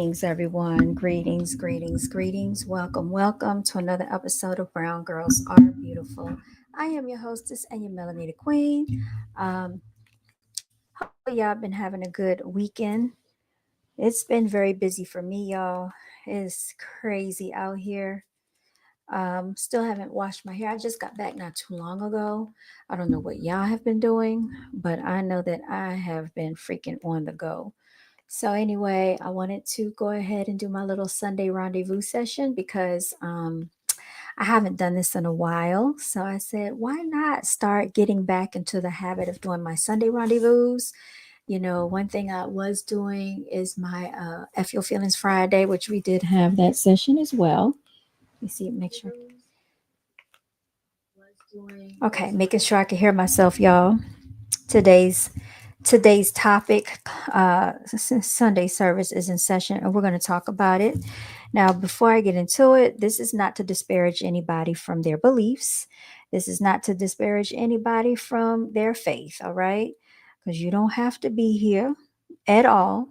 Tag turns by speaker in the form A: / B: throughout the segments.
A: everyone. Greetings. Welcome to another episode of Brown Girls Are Beautiful. I am your hostess and your melanated queen. Um, Hopefully, y'all been having a good weekend. It's been very busy for me, y'all. It's crazy out here. Still haven't washed my hair. I just got back not too long ago. I don't know what y'all have been doing, but I know that I have been freaking on the go. So anyway, I wanted to go ahead and do my little Sunday rendezvous session because I haven't done this in a while. So I said, why not start getting back into the habit of doing my Sunday rendezvous? You know, one thing I was doing is my F Your Feelings Friday, which we did have that session as well. Let me see, make sure. Okay, making sure I can hear myself, y'all. Today's today's topic, Sunday service is in session, and we're going to talk about it. Now, before I get into it, this is not to disparage anybody from their beliefs. This is not to disparage anybody from their faith, all right? Because you don't have to be here at all.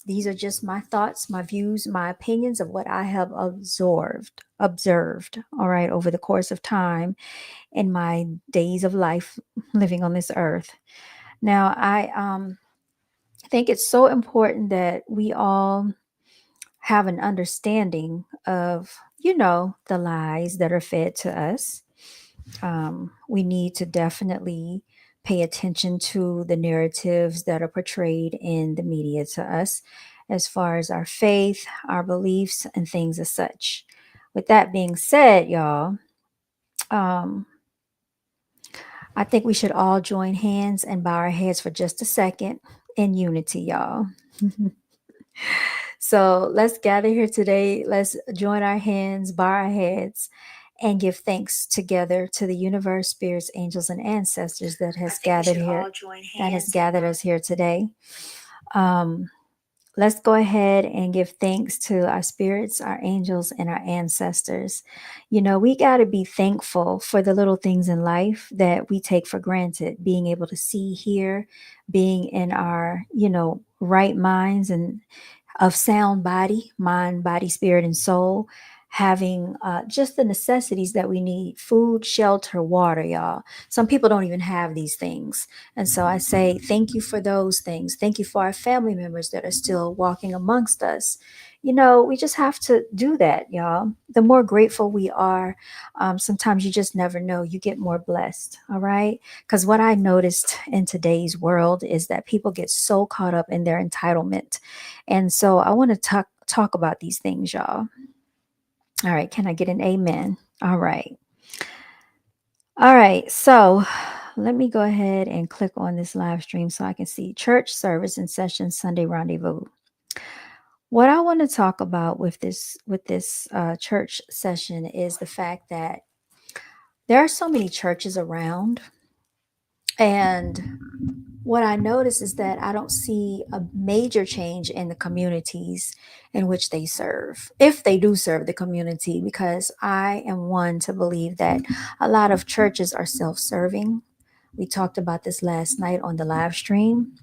A: These are just my thoughts, my views, my opinions of what I have observed, all right, over the course of time in my days of life living on this earth. Now, I think it's so important that we all have an understanding of, the lies that are fed to us. We need to definitely pay attention to the narratives that are portrayed in the media to us as far as our faith, our beliefs, and things as such. With that being said, y'all, um, I think we should all join hands and bow our heads for just a second in unity, y'all. So let's gather here today. Let's join our hands, bow our heads, and give thanks together to the universe, spirits, angels, and ancestors that has gathered here, that has gathered us here today. Um, let's go ahead and give thanks to our spirits, our angels, and our ancestors. You know, we got to be thankful for the little things in life that we take for granted, being able to see, hear, being in our, right minds and of sound body, mind, body, spirit, and soul, having just the necessities that we need: food, shelter, water, y'all. Some people don't even have these things. And so I say, thank you for those things. Thank you for our family members that are still walking amongst us. You know, we just have to do that, y'all. The more grateful we are, sometimes you just never know. You get more blessed, all right? Because what I noticed in today's world is that people get so caught up in their entitlement, and so I want to talk about these things, y'all. All right, can I get an amen? All right. All right. So let me go ahead and click on this live stream so I can see church service and session Sunday rendezvous. What I want to talk about with this church session is the fact that there are so many churches around, and what I notice is that I don't see a major change in the communities in which they serve, if they do serve the community, because I am one to believe that a lot of churches are self serving. We talked about this last night on the live stream.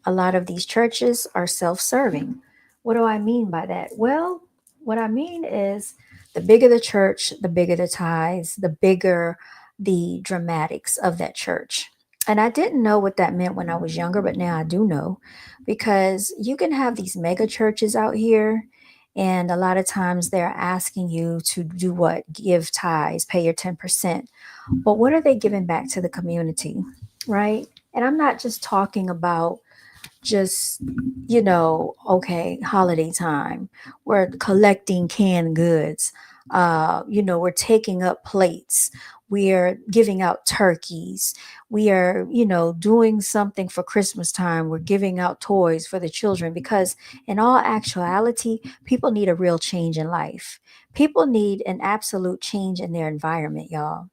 A: A lot of these churches are self serving. What do I mean by that? Well, what I mean is the bigger the church, the bigger the tithes, the bigger the dramatics of that church. And I didn't know what that meant when I was younger, but now I do know, because you can have these mega churches out here, and a lot of times they're asking you to do what? Give tithes, pay your 10%. But what are they giving back to the community? Right? And I'm not just talking about just, okay, holiday time. We're collecting canned goods. We're taking up plates. We are giving out turkeys. We are, doing something for Christmas time. We're giving out toys for the children, because in all actuality, people need a real change in life. People need an absolute change in their environment, y'all.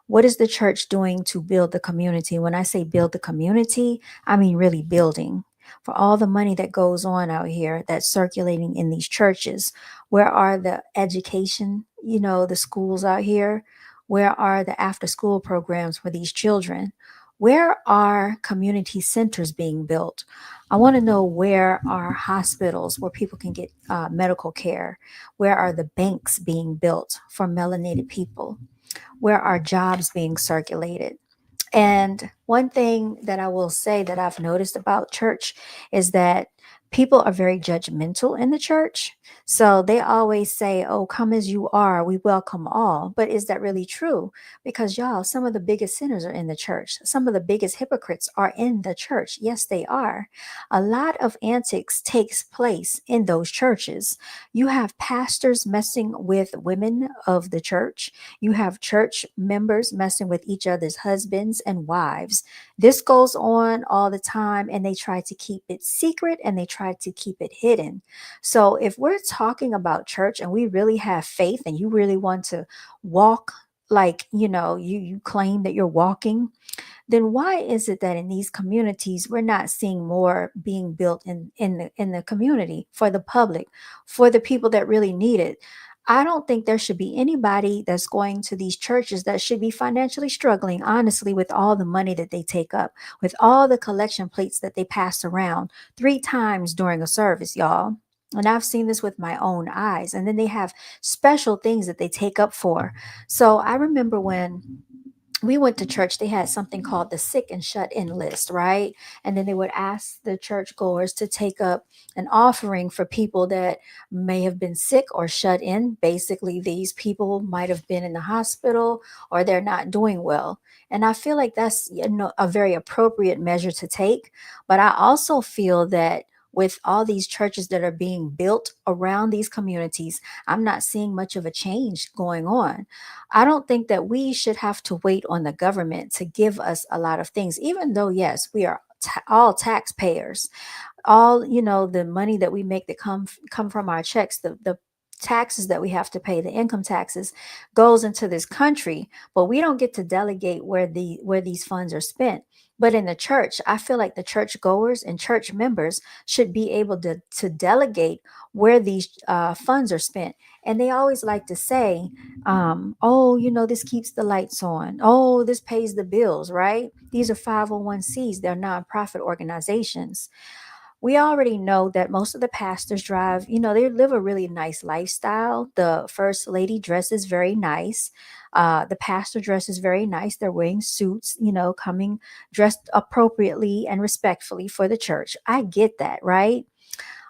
A: What is the church doing to build the community? When I say build the community, I mean really building. For all the money that goes on out here that's circulating in these churches, where are the education, the schools out here? Where are the after school programs for these children? Where are community centers being built? I want to know, where are hospitals where people can get medical care? Where are the banks being built for melanated people? Where are jobs being circulated? And one thing that I will say that I've noticed about church is that people are very judgmental in the church. So they always say, "Oh, come as you are, we welcome all." But is that really true? Because, y'all, some of the biggest sinners are in the church. Some of the biggest hypocrites are in the church. Yes, they are. A lot of antics takes place in those churches. You have pastors messing with women of the church. You have church members messing with each other's husbands and wives. This goes on all the time, and they try to keep it secret and they try to keep it hidden. So, if we're talking about church and we really have faith and you really want to walk like, you claim that you're walking, then why is it that in these communities we're not seeing more being built in the community for the public, for the people that really need it? I don't think there should be anybody that's going to these churches that should be financially struggling, honestly, with all the money that they take up, with all the collection plates that they pass around 3 times during a service, y'all. And I've seen this with my own eyes. And then they have special things that they take up for. So I remember when we went to church, they had something called the sick and shut in list, right? And then they would ask the churchgoers to take up an offering for people that may have been sick or shut in. Basically, these people might have been in the hospital or they're not doing well. And I feel like that's, a very appropriate measure to take. But I also feel that with all these churches that are being built around these communities, I'm not seeing much of a change going on. I don't think that we should have to wait on the government to give us a lot of things, even though, yes, we are all taxpayers. All, the money that we make that come from our checks, the taxes that we have to pay, the income taxes, goes into this country, but we don't get to delegate where these funds are spent. But in the church, I feel like the church goers and church members should be able to delegate where these funds are spent. And they always like to say, "Oh, this keeps the lights on. Oh, this pays the bills," right? These are 501(c)s. They're nonprofit organizations. We already know that most of the pastors drive, they live a really nice lifestyle. The first lady dresses very nice. The pastor dresses very nice. They're wearing suits, coming dressed appropriately and respectfully for the church. I get that, right?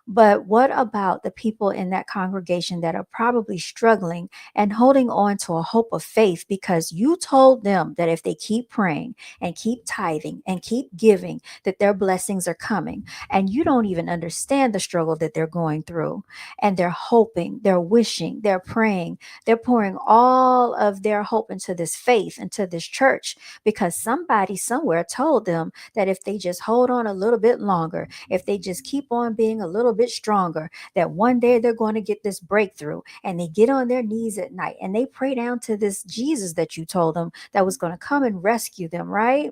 A: But what about the people in that congregation that are probably struggling and holding on to a hope of faith because you told them that if they keep praying and keep tithing and keep giving, that their blessings are coming, and you don't even understand the struggle that they're going through, and they're hoping, they're wishing, they're praying, they're pouring all of their hope into this faith, into this church, because somebody somewhere told them that if they just hold on a little bit longer, if they just keep on being a little bit stronger, that one day they're going to get this breakthrough. And they get on their knees at night and they pray down to this Jesus that you told them that was going to come and rescue them, right?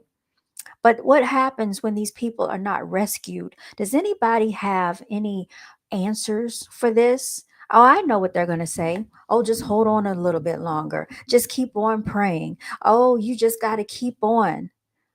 A: But what happens when these people are not rescued? Does anybody have any answers for this? Oh, I know what they're going to say. Oh, just hold on a little bit longer. Just keep on praying. Oh, you just got to keep on.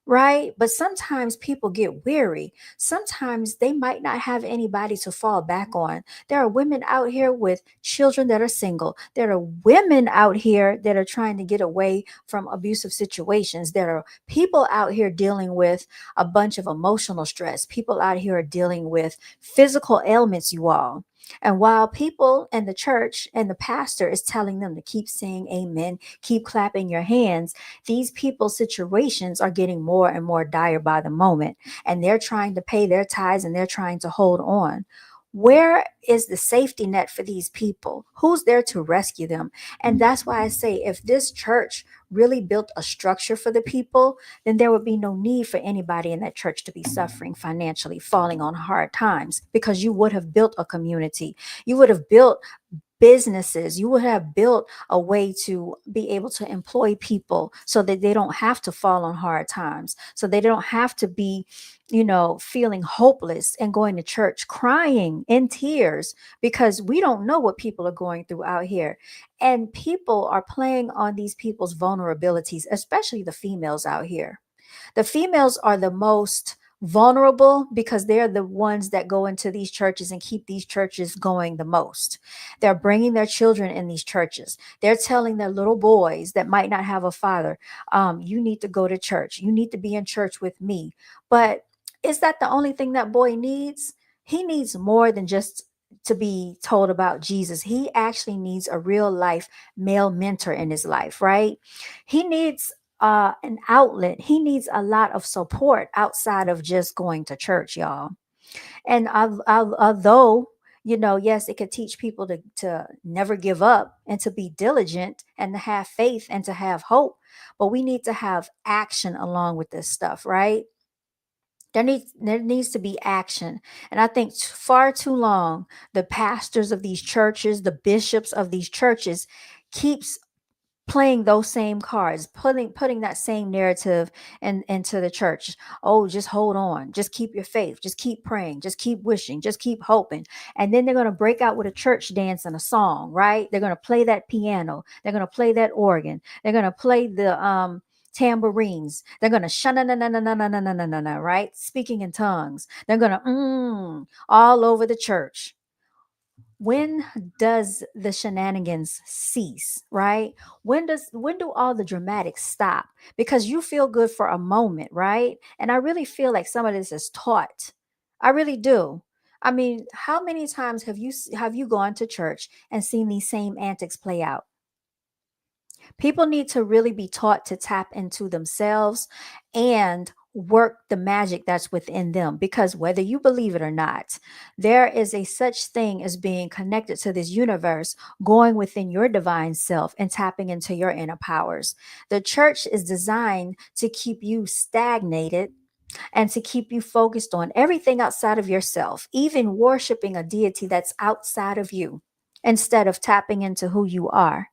A: Right? But sometimes people get weary. Sometimes they might not have anybody to fall back on. There are women out here with children that are single. There are women out here that are trying to get away from abusive situations. There are people out here dealing with a bunch of emotional stress. People out here are dealing with physical ailments, you all. And while people and the church and the pastor is telling them to keep saying amen, keep clapping your hands, these people's situations are getting more and more dire by the moment. And they're trying to pay their tithes and they're trying to hold on. Where is the safety net for these people? Who's there to rescue them? And that's why I say, if this church really built a structure for the people, then there would be no need for anybody in that church to be suffering financially, falling on hard times, because you would have built a community. You would have built businesses. You would have built a way to be able to employ people so that they don't have to fall on hard times, so they don't have to be, feeling hopeless and going to church crying in tears, because we don't know what people are going through out here. And people are playing on these people's vulnerabilities, especially the females out here. The females are the most vulnerable because they're the ones that go into these churches and keep these churches going the most. They're bringing their children in these churches. They're telling their little boys that might not have a father, you need to go to church. You need to be in church with me. But is that the only thing that boy needs? He needs more than just to be told about Jesus. He actually needs a real life male mentor in his life, right? He needs an outlet. He needs a lot of support outside of just going to church, y'all. And although, yes, it could teach people to never give up and to be diligent and to have faith and to have hope, but we need to have action along with this stuff, right? There needs to be action. And I think far too long, the pastors of these churches, the bishops of these churches keeps playing those same cards, putting that same narrative into the church. Oh, just hold on, just keep your faith, just keep praying, just keep wishing, just keep hoping. And then they're going to break out with a church dance and a song, right? They're going to play that piano, they're going to play that organ, they're going to play the tambourines, they're going to shana na na na na na na na na na, right? Speaking in tongues, they're going to all over the church. When does the shenanigans cease, right? When do all the dramatics stop? Because you feel good for a moment, right? And I really feel like some of this is taught. I really do. I mean, how many times have you gone to church and seen these same antics play out? People need to really be taught to tap into themselves and work the magic that's within them, because whether you believe it or not, there is a such thing as being connected to this universe, going within your divine self and tapping into your inner powers. The church is designed to keep you stagnated and to keep you focused on everything outside of yourself, even worshiping a deity that's outside of you instead of tapping into who you are.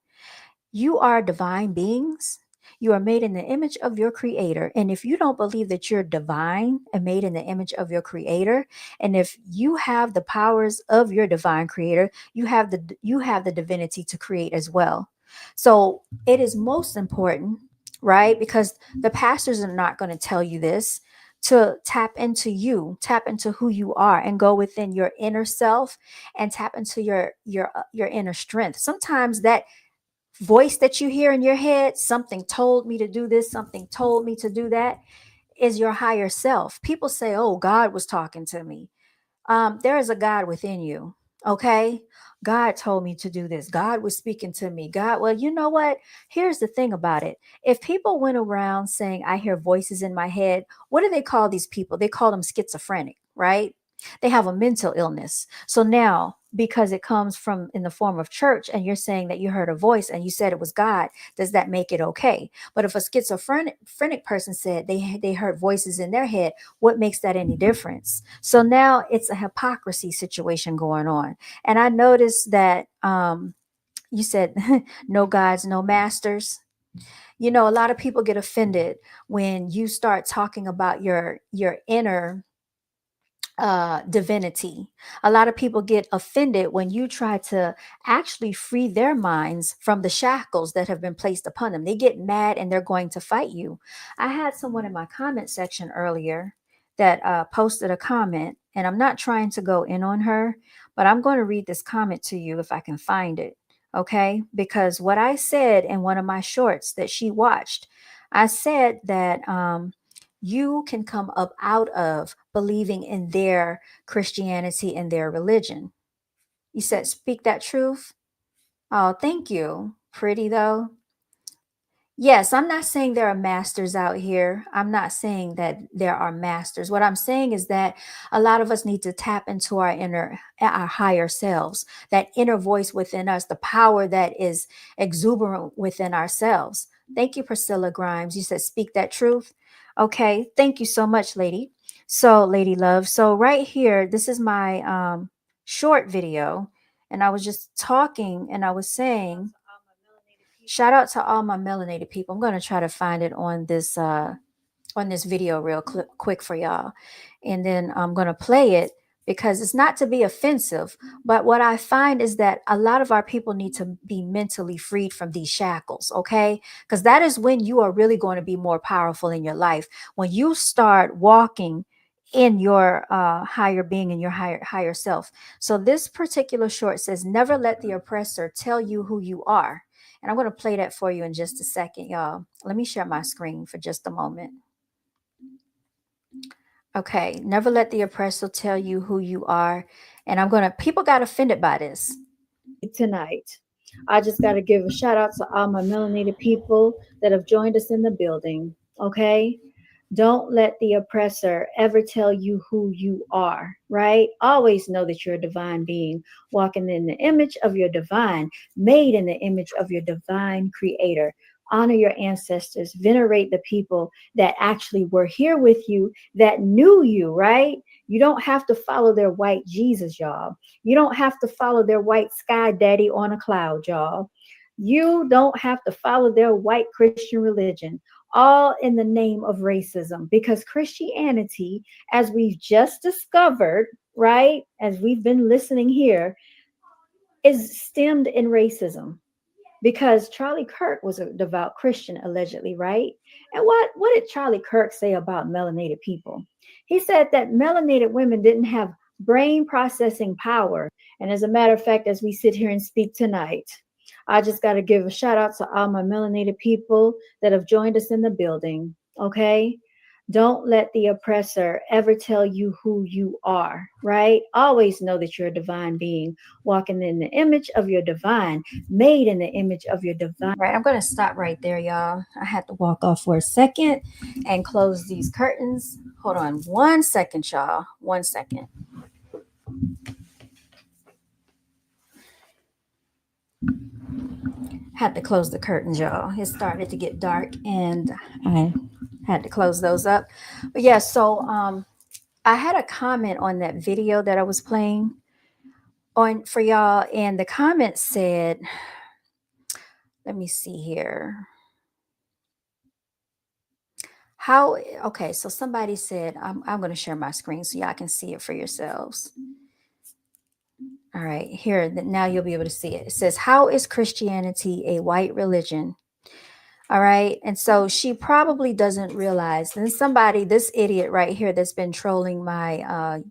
A: You are divine beings. You are made in the image of your creator. And if you don't believe that you're divine and made in the image of your creator, and if you have the powers of your divine creator, you have the divinity to create as well. So it is most important, right? Because the pastors are not going to tell you this, to tap into you, tap into who you are, and go within your inner self and tap into your inner strength. Sometimes that voice that you hear in your head, something told me to do this, something told me to do that, is your higher self. People say, oh, God was talking to me. There is a God within you. Okay. God told me to do this. God was speaking to me. God, well, you know what? Here's the thing about it. If people went around saying, I hear voices in my head, what do they call these people? They call them schizophrenic, right? They have a mental illness. So now, because it comes from in the form of church, and you're saying that you heard a voice and you said it was God, does that make it okay? But if a schizophrenic person said they heard voices in their head, what makes that any difference? So now it's a hypocrisy situation going on. And I noticed that you said no gods, no masters. A lot of people get offended when you start talking about your inner divinity. A lot of people get offended when you try to actually free their minds from the shackles that have been placed upon them. They get mad and they're going to fight you. I had someone in my comment section earlier that posted a comment, and I'm not trying to go in on her, but I'm going to read this comment to you if I can find it. Okay. Because what I said in one of my shorts that she watched, I said that you can come up out of believing in their Christianity and their religion. You said, speak that truth. Oh, thank you. Pretty though. Yes, I'm not saying there are masters out here. I'm not saying that there are masters. What I'm saying is that a lot of us need to tap into our higher selves, that inner voice within us, the power that is exuberant within ourselves. Thank you, Priscilla Grimes. You said, speak that truth. Okay. Thank you so much, lady. So, lady love. So, right here, this is my short video. And I was just talking and I was saying, shout out to all my melanated people. I'm going to try to find it on this video real quick for y'all. And then I'm going to play it because it's not to be offensive. But what I find is that a lot of our people need to be mentally freed from these shackles, okay? Because that is when you are really going to be more powerful in your life. When you start walking in your higher being and your higher self. So this particular short says, never let the oppressor tell you who you are. And I'm going to play that for you in just a second, y'all. Let me share my screen for just a moment. Okay, never let the oppressor tell you who you are. And people got offended by this.
B: Tonight. I just got to give a shout out to all my melanated people that have joined us in the building. Okay. Don't let the oppressor ever tell you who you are, right? Always know that you're a divine being, walking in the image of your divine, made in the image of your divine creator. Honor your ancestors, venerate the people that actually were here with you, that knew you, right? You don't have to follow their white Jesus, y'all. You don't have to follow their white sky daddy on a cloud, y'all. You don't have to follow their white Christian religion, all in the name of racism, because Christianity, as we've just discovered, right, as we've been listening here, is stemmed in racism, because Charlie Kirk was a devout Christian, allegedly, right? And what did Charlie Kirk say about melanated people? He said that melanated women didn't have brain processing power. And as a matter of fact, as we sit here and speak tonight, I just got to give a shout out to all my melanated people that have joined us in the building. Okay. Don't let the oppressor ever tell you who you are, right? Always know that you're a divine being, walking in the image of your divine, made in the image of your divine.
A: Right, I'm going to stop right there, y'all. I had to walk off for a second and close these curtains. Hold on 1 second, y'all. 1 second. Had to close the curtains, y'all. It started to get dark and I had to close those up. But yeah, so I had a comment on that video that I was playing on for y'all, and the comment said, let me see here. How, okay, so somebody said, I'm going to share my screen so y'all can see it for yourselves. All right, here, now you'll be able to see it. It says, how is Christianity a white religion? All right. And so she probably doesn't realize. And somebody, this idiot right here that's been trolling my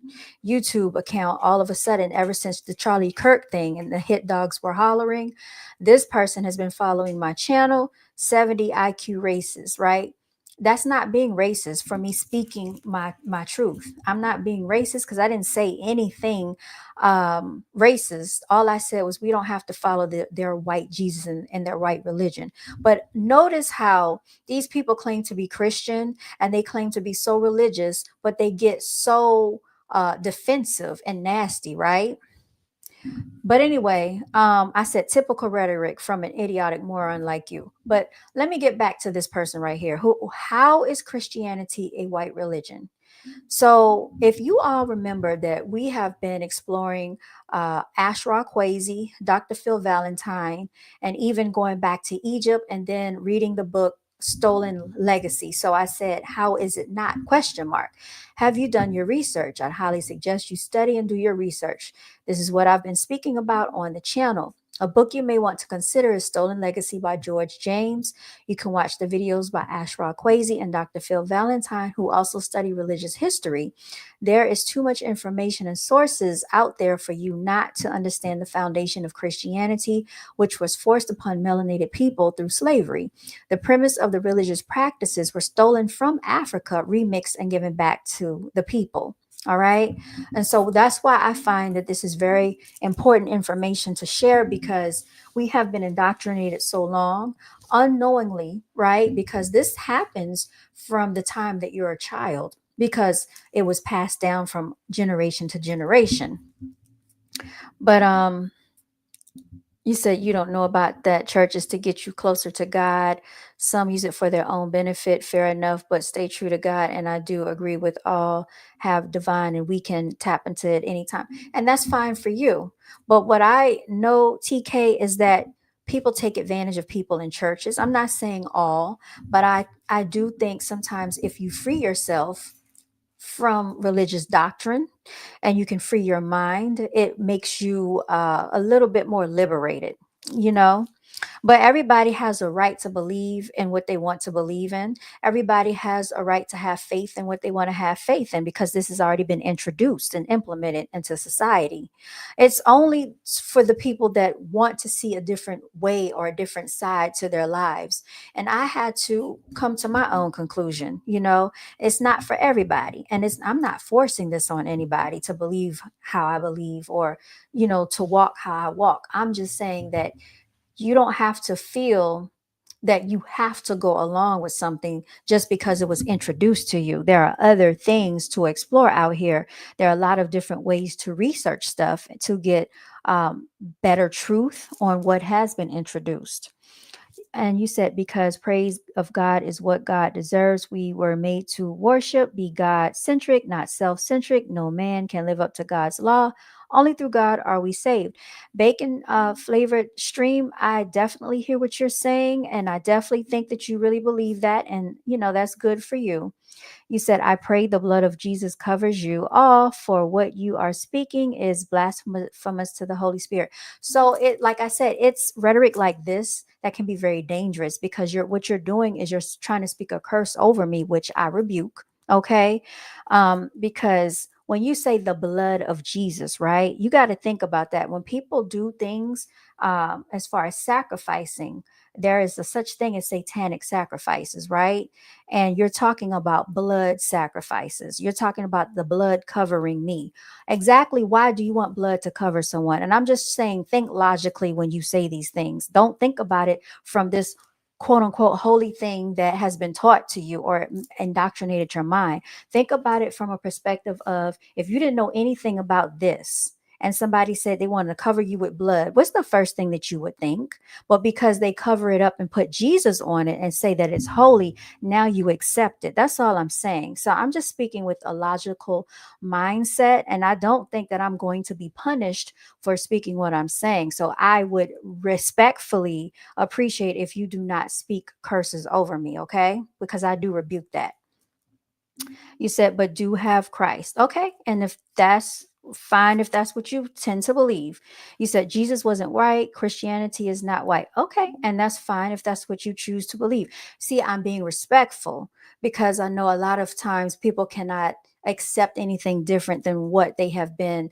A: YouTube account all of a sudden, ever since the Charlie Kirk thing and the hit dogs were hollering, this person has been following my channel, 70 IQ races, right? That's not being racist for me speaking my truth. I'm not being racist because I didn't say anything racist. All I said was we don't have to follow their white Jesus and their white religion. But notice how these people claim to be Christian and they claim to be so religious, but they get so defensive and nasty, right? But anyway, I said typical rhetoric from an idiotic moron like you. But let me get back to this person right here. How is Christianity a white religion? So, if you all remember that we have been exploring Ashra Kwesi, Dr. Phil Valentine, and even going back to Egypt and then reading the book Stolen Legacy. So I said, how is it not? Question mark. Have you done your research? I'd highly suggest you study and do your research. This is what I've been speaking about on the channel. A book you may want to consider is Stolen Legacy by George James. You can watch the videos by Ashra Kwesi and Dr. Phil Valentine, who also study religious history. There is too much information and sources out there for you not to understand the foundation of Christianity, which was forced upon melanated people through slavery. The premise of the religious practices were stolen from Africa, remixed, and given back to the people. All right. And so that's why I find that this is very important information to share, because we have been indoctrinated so long unknowingly, right? Because this happens from the time that you're a child, because it was passed down from generation to generation. But you said you don't know about that. Churches to get you closer to God. Some use it for their own benefit. Fair enough, but stay true to God. And I do agree with all have divine, and we can tap into it anytime. And that's fine for you. But what I know, TK, is that people take advantage of people in churches. I'm not saying all, but I do think sometimes if you free yourself from religious doctrine and you can free your mind, it makes you a little bit more liberated, you know? But everybody has a right to believe in what they want to believe in. Everybody has a right to have faith in what they want to have faith in because this has already been introduced and implemented into society. It's only for the people that want to see a different way or a different side to their lives. And I had to come to my own conclusion. It's not for everybody. And I'm not forcing this on anybody to believe how I believe or, to walk how I walk. I'm just saying that you don't have to feel that you have to go along with something just because it was introduced to you. There are other things to explore out here. There are a lot of different ways to research stuff to get better truth on what has been introduced. And you said, because praise of God is what God deserves. We were made to worship, be God centric, not self centric. No man can live up to God's law. Only through God are we saved. Bacon flavored stream, I definitely hear what you're saying. And I definitely think that you really believe that. And, that's good for you. You said, I pray the blood of Jesus covers you all, for what you are speaking is blasphemous to the Holy Spirit. So like I said, it's rhetoric like this that can be very dangerous because what you're doing is you're trying to speak a curse over me, which I rebuke. Okay. Because when you say the blood of Jesus, right, you got to think about that. When people do things as far as sacrificing, there is a such thing as satanic sacrifices, right? And you're talking about blood sacrifices. You're talking about the blood covering me. Exactly why do you want blood to cover someone? And I'm just saying, think logically when you say these things. Don't think about it from this quote unquote holy thing that has been taught to you or indoctrinated your mind. Think about it from a perspective of, if you didn't know anything about this and somebody said they wanted to cover you with blood, what's the first thing that you would think? But because they cover it up and put Jesus on it and say that it's holy, now you accept it. That's all I'm saying. So I'm just speaking with a logical mindset. And I don't think that I'm going to be punished for speaking what I'm saying. So I would respectfully appreciate if you do not speak curses over me, okay? Because I do rebuke that. You said, but do have Christ. Okay. And if that's fine, if that's what you tend to believe. You said Jesus wasn't white. Christianity is not white. Okay. And that's fine if that's what you choose to believe. See, I'm being respectful because I know a lot of times people cannot accept anything different than what they have been,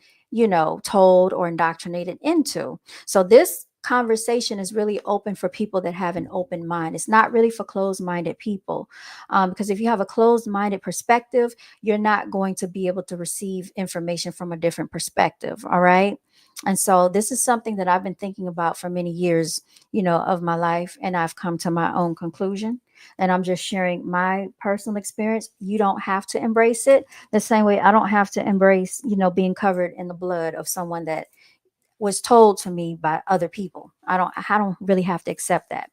A: told or indoctrinated into. So this conversation is really open for people that have an open mind. It's not really for closed-minded people. Because if you have a closed-minded perspective, you're not going to be able to receive information from a different perspective. All right. And so this is something that I've been thinking about for many years, of my life. And I've come to my own conclusion. And I'm just sharing my personal experience. You don't have to embrace it the same way I don't have to embrace, being covered in the blood of someone that was told to me by other people. I don't really have to accept that.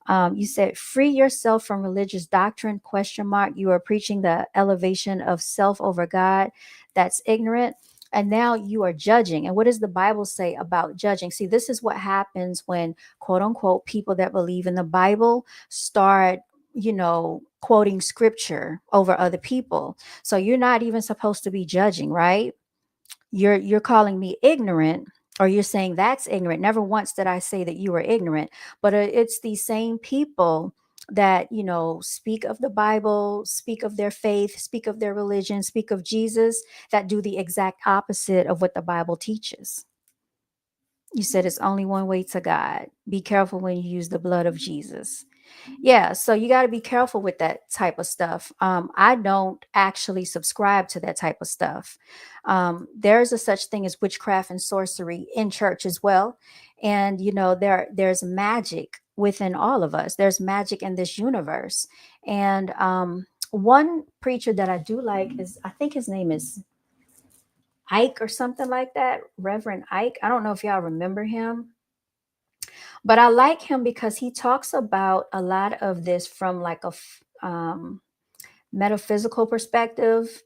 A: You said, free yourself from religious doctrine, question mark. You are preaching the elevation of self over God. That's ignorant. And now you are judging. And what does the Bible say about judging? See, this is what happens when, quote unquote, people that believe in the Bible start, quoting scripture over other people. So you're not even supposed to be judging, right? You're calling me ignorant, or you're saying that's ignorant. Never once did I say that you were ignorant, but it's these same people that speak of the Bible, speak of their faith, speak of their religion, speak of Jesus, that do the exact opposite of what the Bible teaches. You said it's only one way to God. Be careful when you use the blood of Jesus. Yeah, so you got to be careful with that type of stuff. I don't actually subscribe to that type of stuff. There's a such thing as witchcraft and sorcery in church as well, and there's magic within all of us. There's magic in this universe, and one preacher that I do like is, I think his name is Ike or something like that, Reverend Ike. I don't know if y'all remember him, but I like him because he talks about a lot of this from like a metaphysical perspective.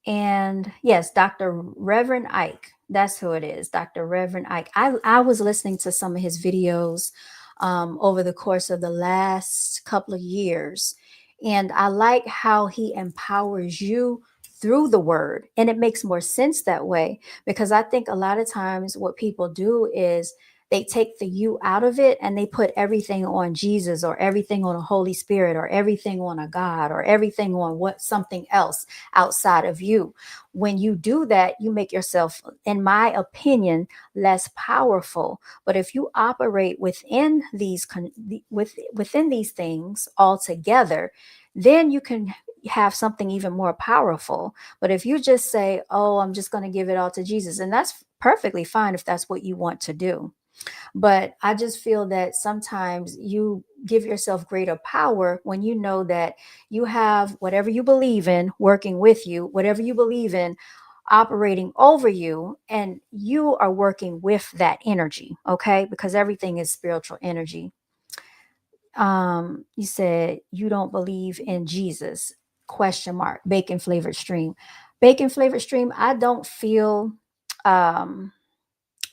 A: And yes, Dr. Reverend Ike, that's who it is, Dr. Reverend Ike. I was listening to some of his videos over the course of the last couple of years. And I like how he empowers you through the word. And it makes more sense that way, because I think a lot of times what people do is they take the you out of it and they put everything on Jesus, or everything on a Holy Spirit, or everything on a God, or everything on what something else outside of you. When you do that, you make yourself, in my opinion, less powerful. But if you operate within within these things altogether, then you can have something even more powerful. But if you just say, oh, I'm just going to give it all to Jesus, and that's perfectly fine if that's what you want to do. But I just feel that sometimes you give yourself greater power when you know that you have whatever you believe in working with you, whatever you believe in operating over you, and you are working with that energy, okay? Because everything is spiritual energy. You said you don't believe in Jesus, question mark, bacon flavored stream. Bacon flavored stream, I don't feel um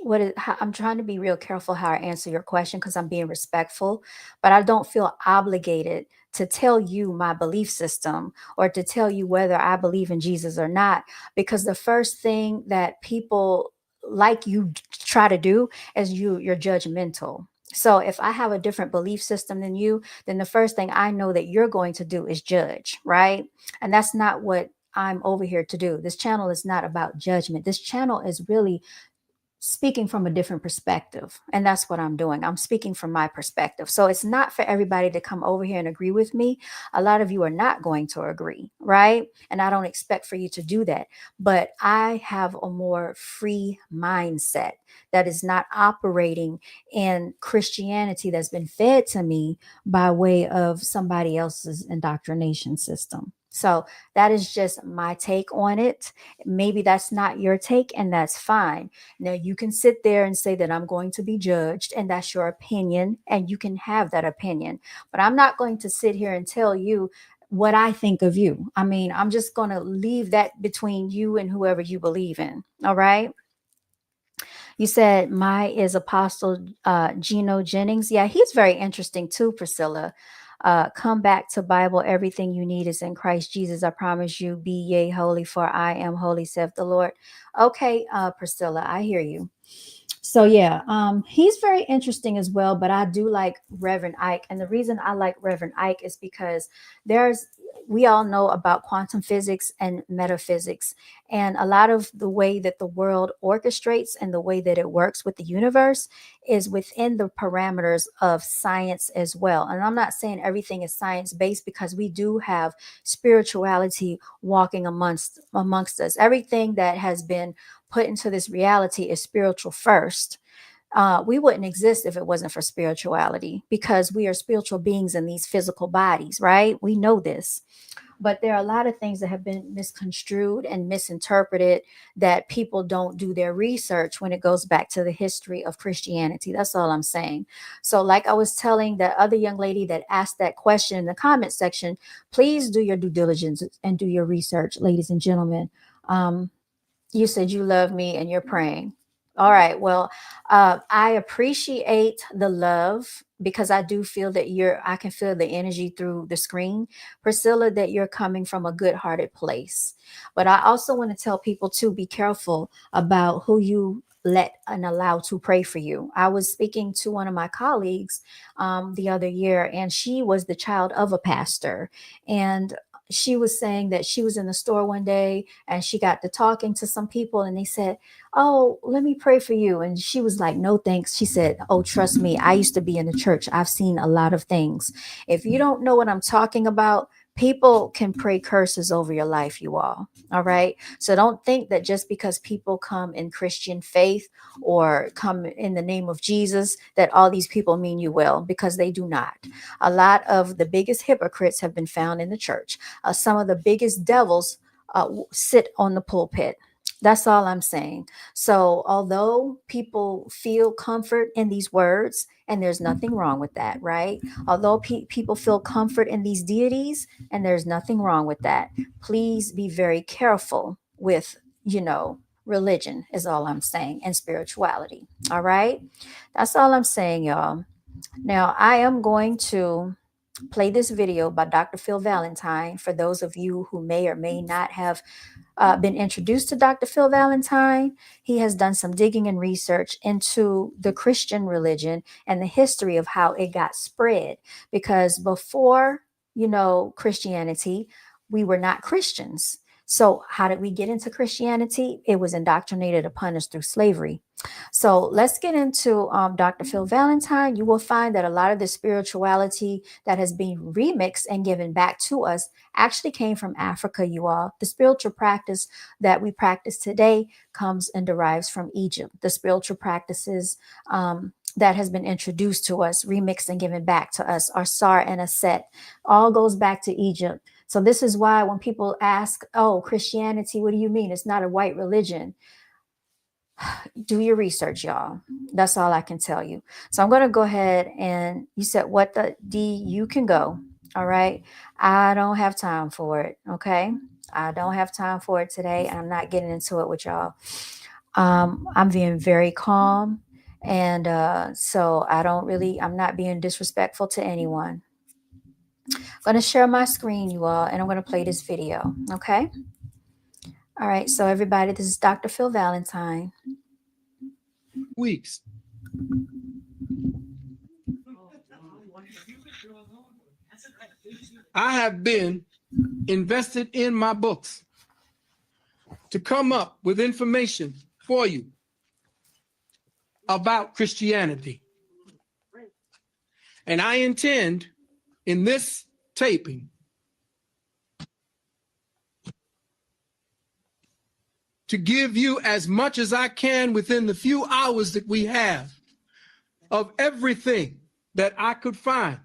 A: I'm trying to be real careful how I answer your question, because I'm being respectful, but I don't feel obligated to tell you my belief system, or to tell you whether I believe in Jesus or not, because the first thing that people like you try to do is you're judgmental. So if I have a different belief system than you, then the first thing I know that you're going to do is judge, right? And that's not what I'm over here to do. This channel is not about judgment. This channel is really speaking from a different perspective. And that's what I'm doing. I'm speaking from my perspective. So it's not for everybody to come over here and agree with me. A lot of you are not going to agree, right? And I don't expect for you to do that. But I have a more free mindset that is not operating in Christianity that's been fed to me by way of somebody else's indoctrination system. So that is just my take on it. Maybe that's not your take, and that's fine. Now, you can sit there and say that I'm going to be judged, and that's your opinion, and you can have that opinion. But I'm not going to sit here and tell you what I think of you. I mean, I'm just going to leave that between you and whoever you believe in. All right. You said my is Apostle Geno Jennings. Yeah, he's very interesting too, Priscilla. Come back to Bible. Everything you need is in Christ Jesus. I promise you, be ye holy, for I am holy, saith the Lord. Okay, Priscilla, I hear you. So yeah, he's very interesting as well. But I do like Reverend Ike, and the reason I like Reverend Ike is because there's we all know about quantum physics and metaphysics, and a lot of the way that the world orchestrates and the way that it works with the universe is within the parameters of science as well. And I'm not saying everything is science based, because we do have spirituality walking amongst us. Everything that has been put into this reality is spiritual first. We wouldn't exist if it wasn't for spirituality, because we are spiritual beings in these physical bodies, right? We know this. But there are a lot of things that have been misconstrued and misinterpreted, that people don't do their research when it goes back to the history of Christianity. That's all I'm saying. So, like I was telling that other young lady that asked that question in the comment section, please do your due diligence and do your research, ladies and gentlemen. Um, you said you love me and you're praying. All right. Well, I appreciate the love, because I do feel that I can feel the energy through the screen, Priscilla, that you're coming from a good hearted place. But I also want to tell people to be careful about who you let and allow to pray for you. I was speaking to one of my colleagues the other year, and she was the child of a pastor. And she was saying that she was in the store one day and she got to talking to some people, and they said, oh, let me pray for you. And she was like, no, thanks. She said, oh, trust me, I used to be in the church. I've seen a lot of things. If you don't know what I'm talking about, people can pray curses over your life, you all right? So don't think that just because people come in Christian faith or come in the name of Jesus, that all these people mean you well, because they do not. A lot of the biggest hypocrites have been found in the church. Some of the biggest devils sit on the pulpit. That's all I'm saying. So, although people feel comfort in these words, and there's nothing wrong with that, right? Although people feel comfort in these deities, and there's nothing wrong with that, please be very careful with, religion, is all I'm saying, and spirituality. All right. That's all I'm saying, y'all. Now, I am going to play this video by Dr. Phil Valentine for those of you who may or may not have been introduced to Dr. Phil Valentine. He has done some digging and research into the Christian religion and the history of how it got spread. Because before, Christianity, we were not Christians. So how did we get into Christianity? It was indoctrinated upon us through slavery. So let's get into Dr. Phil Valentine. You will find that a lot of the spirituality that has been remixed and given back to us actually came from Africa, you all. The spiritual practice that we practice today comes and derives from Egypt. The spiritual practices that has been introduced to us, remixed and given back to us, are Sar and Aset, all goes back to Egypt. So this is why when people ask, oh, Christianity, what do you mean? It's not a white religion. Do your research, y'all. That's all I can tell you. So I'm going to go ahead and you said, what the D, you can go. All right. I don't have time for it. Okay. I don't have time for it today. And I'm not getting into it with y'all. I'm being very calm. And so I'm not being disrespectful to anyone. I'm going to share my screen, you all, and I'm going to play this video. Okay. All right. So everybody, this is Dr. Phil Valentine.
C: Weeks. I have been invested in my books to come up with information for you about Christianity. And I intend in this taping to give you as much as I can within the few hours that we have of everything that I could find,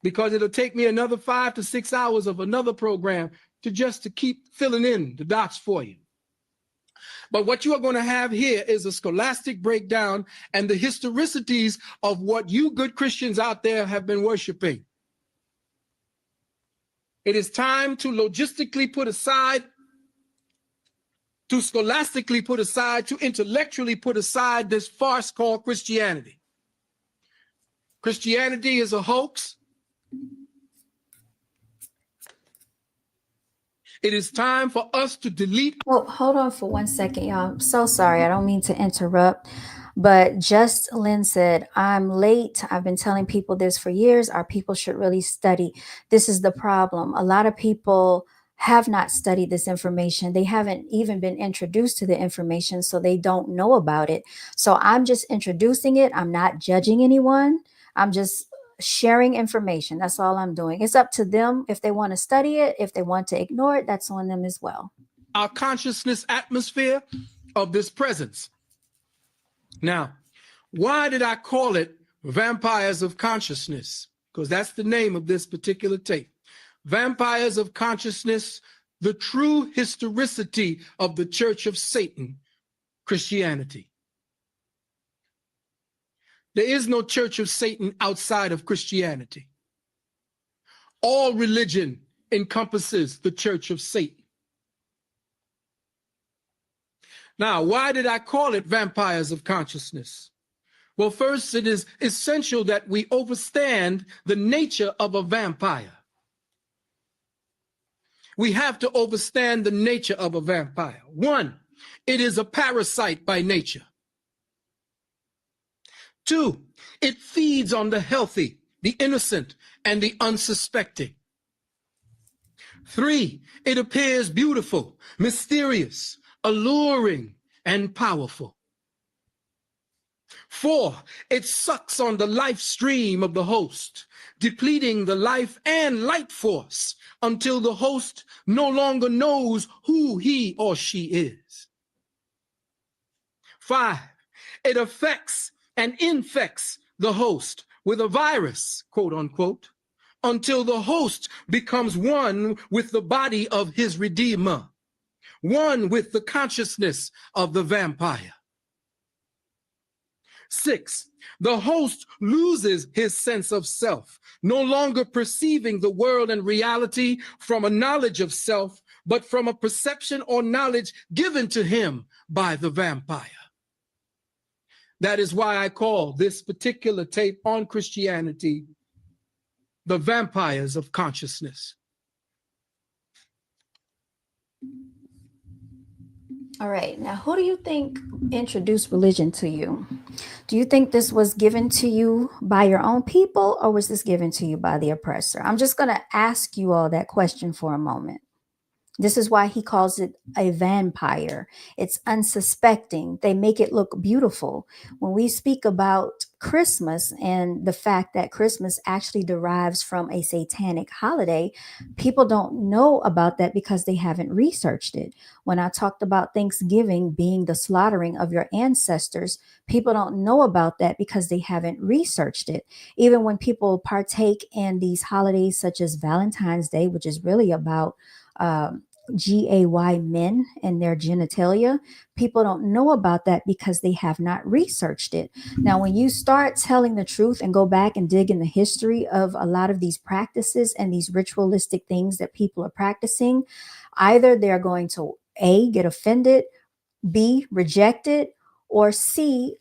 C: because it'll take me another 5 to 6 hours of another program to keep filling in the dots for you. But what you are going to have here is a scholastic breakdown and the historicities of what you good Christians out there have been worshiping. It is time to logistically put aside, to scholastically put aside, to intellectually put aside this farce called Christianity. Christianity is a hoax. It is time for us to delete.
A: Oh, hold on for 1 second, y'all. I'm so sorry. I don't mean to interrupt, but Just Lynn said, I'm late. I've been telling people this for years. Our people should really study. This is the problem. A lot of people have not studied this information. They haven't even been introduced to the information, so they don't know about it. So I'm just introducing it. I'm not judging anyone. I'm just sharing information. That's all I'm doing. It's up to them if they want to study it. If they want to ignore it, that's on them as well.
C: Our consciousness atmosphere of this presence. Now, why did I call it Vampires of Consciousness? Because that's the name of this particular tape. Vampires of Consciousness, the true historicity of the Church of Satan, Christianity. There is no Church of Satan outside of Christianity. All religion encompasses the Church of Satan. Now, why did I call it Vampires of Consciousness? Well, first, it is essential that we understand the nature of a vampire. We have to understand the nature of a vampire. One, it is a parasite by nature. Two, it feeds on the healthy, the innocent, and the unsuspecting. Three, it appears beautiful, mysterious, alluring, and powerful. Four, it sucks on the life stream of the host, depleting the life and light force until the host no longer knows who he or she is. Five, it affects and infects the host with a virus, quote unquote, until the host becomes one with the body of his redeemer, one with the consciousness of the vampire. Six, the host loses his sense of self, no longer perceiving the world and reality from a knowledge of self, but from a perception or knowledge given to him by the vampire. That is why I call this particular tape on Christianity the vampires of consciousness.
A: All right. Now, who do you think introduced religion to you? Do you think this was given to you by your own people, or was this given to you by the oppressor? I'm just going to ask you all that question for a moment. This is why he calls it a vampire. It's unsuspecting. They make it look beautiful. When we speak about Christmas and the fact that Christmas actually derives from a satanic holiday, people don't know about that because they haven't researched it. When I talked about Thanksgiving being the slaughtering of your ancestors, people don't know about that because they haven't researched it. Even when people partake in these holidays such as Valentine's Day, which is really about gay men and their genitalia, people don't know about that because they have not researched it. Now, when you start telling the truth and go back and dig in the history of a lot of these practices and these ritualistic things that people are practicing, either they're going to A, get offended, B, reject it, or C,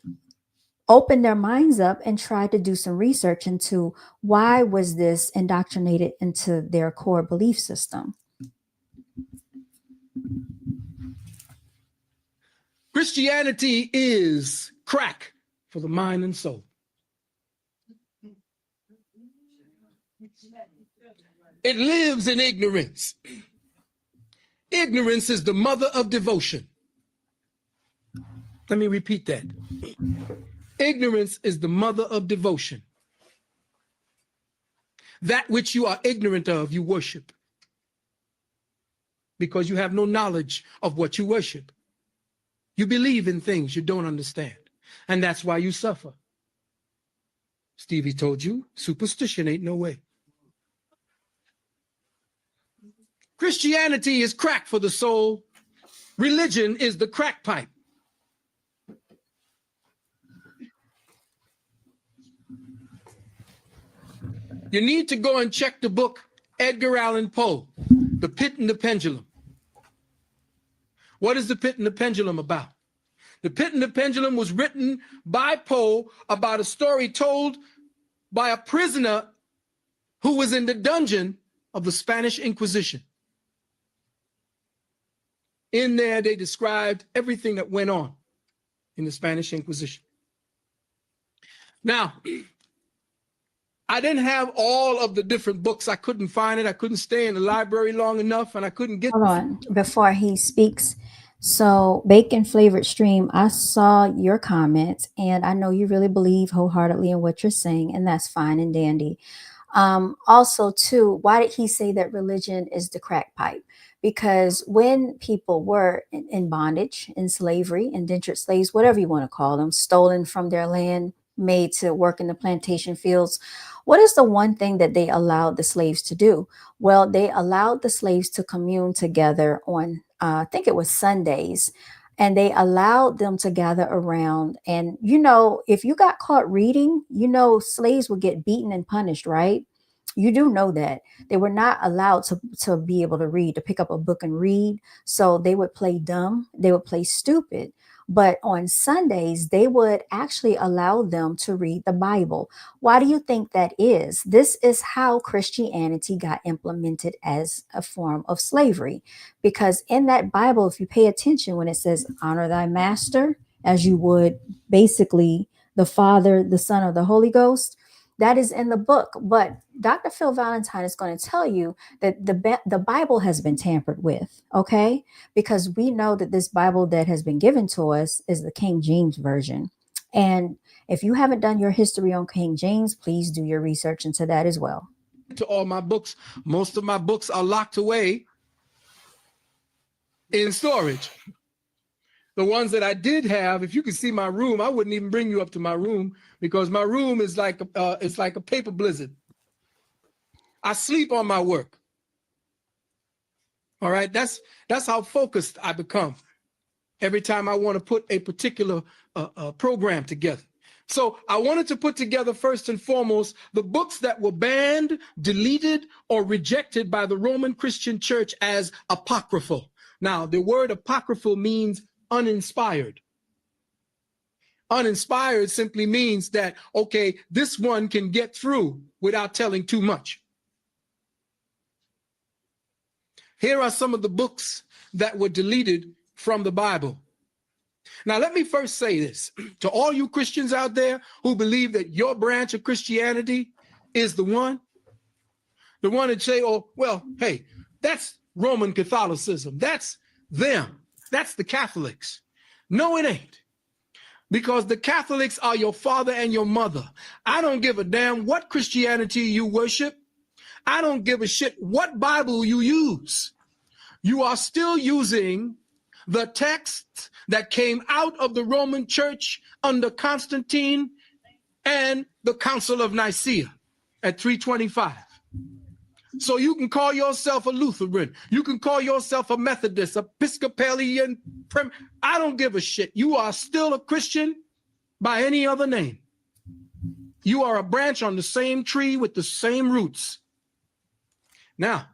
A: open their minds up and try to do some research into why was this indoctrinated into their core belief system.
C: Christianity is crack for the mind and soul. It lives in ignorance. Ignorance is the mother of devotion. Let me repeat that. Ignorance is the mother of devotion. That which you are ignorant of, you worship, because you have no knowledge of what you worship. You believe in things you don't understand, and that's why you suffer. Stevie told you, superstition ain't no way. Christianity is crack for the soul. Religion is the crack pipe. You need to go and check the book Edgar Allan Poe, The Pit and the Pendulum. What is The Pit and the Pendulum about? The Pit and the Pendulum was written by Poe about a story told by a prisoner who was in the dungeon of the Spanish Inquisition. In there, they described everything that went on in the Spanish Inquisition. Now, I didn't have all of the different books. I couldn't find it. I couldn't stay in the library long enough, and I couldn't get.
A: Hold on, before he speaks. So, Bacon Flavored Stream, I saw your comments, and I know you really believe wholeheartedly in what you're saying, and that's fine and dandy. Also, too, why did he say that religion is the crack pipe? Because when people were in bondage, in slavery, indentured slaves, whatever you want to call them, stolen from their land, made to work in the plantation fields, what is the one thing that they allowed the slaves to do? Well, they allowed the slaves to commune together on, I think it was Sundays, and they allowed them to gather around. And, you know, if you got caught reading, you know, slaves would get beaten and punished, right? You do know that they were not allowed to be able to read, to pick up a book and read. So they would play dumb, they would play stupid. But on Sundays, they would actually allow them to read the Bible. Why do you think that is? This is how Christianity got implemented as a form of slavery. Because in that Bible, if you pay attention, when it says honor thy master, as you would basically the Father, the Son, or the Holy Ghost, that is in the book. But Dr. Phil Valentine is going to tell you that the Bible has been tampered with, okay? Because we know that this Bible that has been given to us is the King James Version. And if you haven't done your history on King James, please do your research into that as well.
C: To all my books, most of my books are locked away in storage. The ones that I did have, if you could see my room, I wouldn't even bring you up to my room, because my room is like it's like a paper blizzard. I sleep on my work. All right, that's how focused I become every time I want to put a particular program together. So I wanted to put together, first and foremost, the books that were banned, deleted, or rejected by the Roman Christian Church as apocryphal. Now, the word apocryphal means uninspired. Uninspired simply means that, okay, this one can get through without telling too much. Here are some of the books that were deleted from the Bible. Now, let me first say this to all you Christians out there who believe that your branch of Christianity is the one that say, oh, well, hey, that's Roman Catholicism. That's them. That's the Catholics. No, it ain't. Because the Catholics are your father and your mother. I don't give a damn what Christianity you worship. I don't give a shit what Bible you use. You are still using the text that came out of the Roman Church under Constantine and the Council of Nicaea at 325. So you can call yourself a Lutheran. You can call yourself a Methodist, Episcopalian. I don't give a shit. You are still a Christian by any other name. You are a branch on the same tree with the same roots. Now,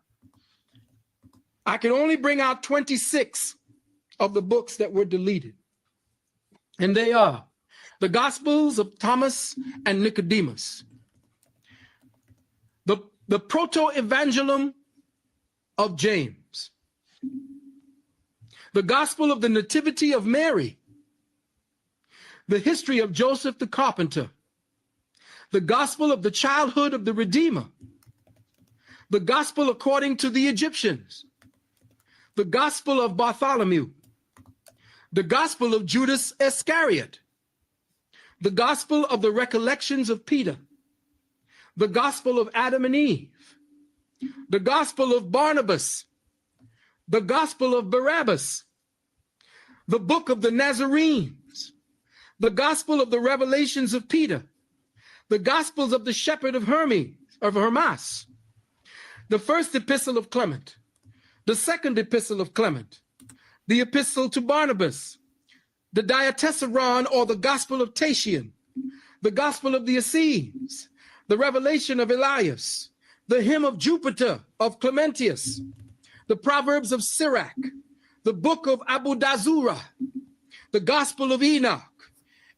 C: I can only bring out 26 of the books that were deleted. And they are the Gospels of Thomas and Nicodemus, the Proto-Evangelium of James, the Gospel of the Nativity of Mary, the history of Joseph the Carpenter, the Gospel of the childhood of the Redeemer, the Gospel according to the Egyptians, the Gospel of Bartholomew, the Gospel of Judas Iscariot, the Gospel of the Recollections of Peter, the Gospel of Adam and Eve, the Gospel of Barnabas, the Gospel of Barabbas, the Book of the Nazarenes, the Gospel of the Revelations of Peter, the Gospels of the Shepherd of Hermas, the First Epistle of Clement, the Second Epistle of Clement, the Epistle to Barnabas, the Diatessaron or the Gospel of Tatian, the Gospel of the Essenes, the Revelation of Elias, the Hymn of Jupiter of Clementius, the Proverbs of Sirach, the Book of Abu Dazura, the Gospel of Enoch,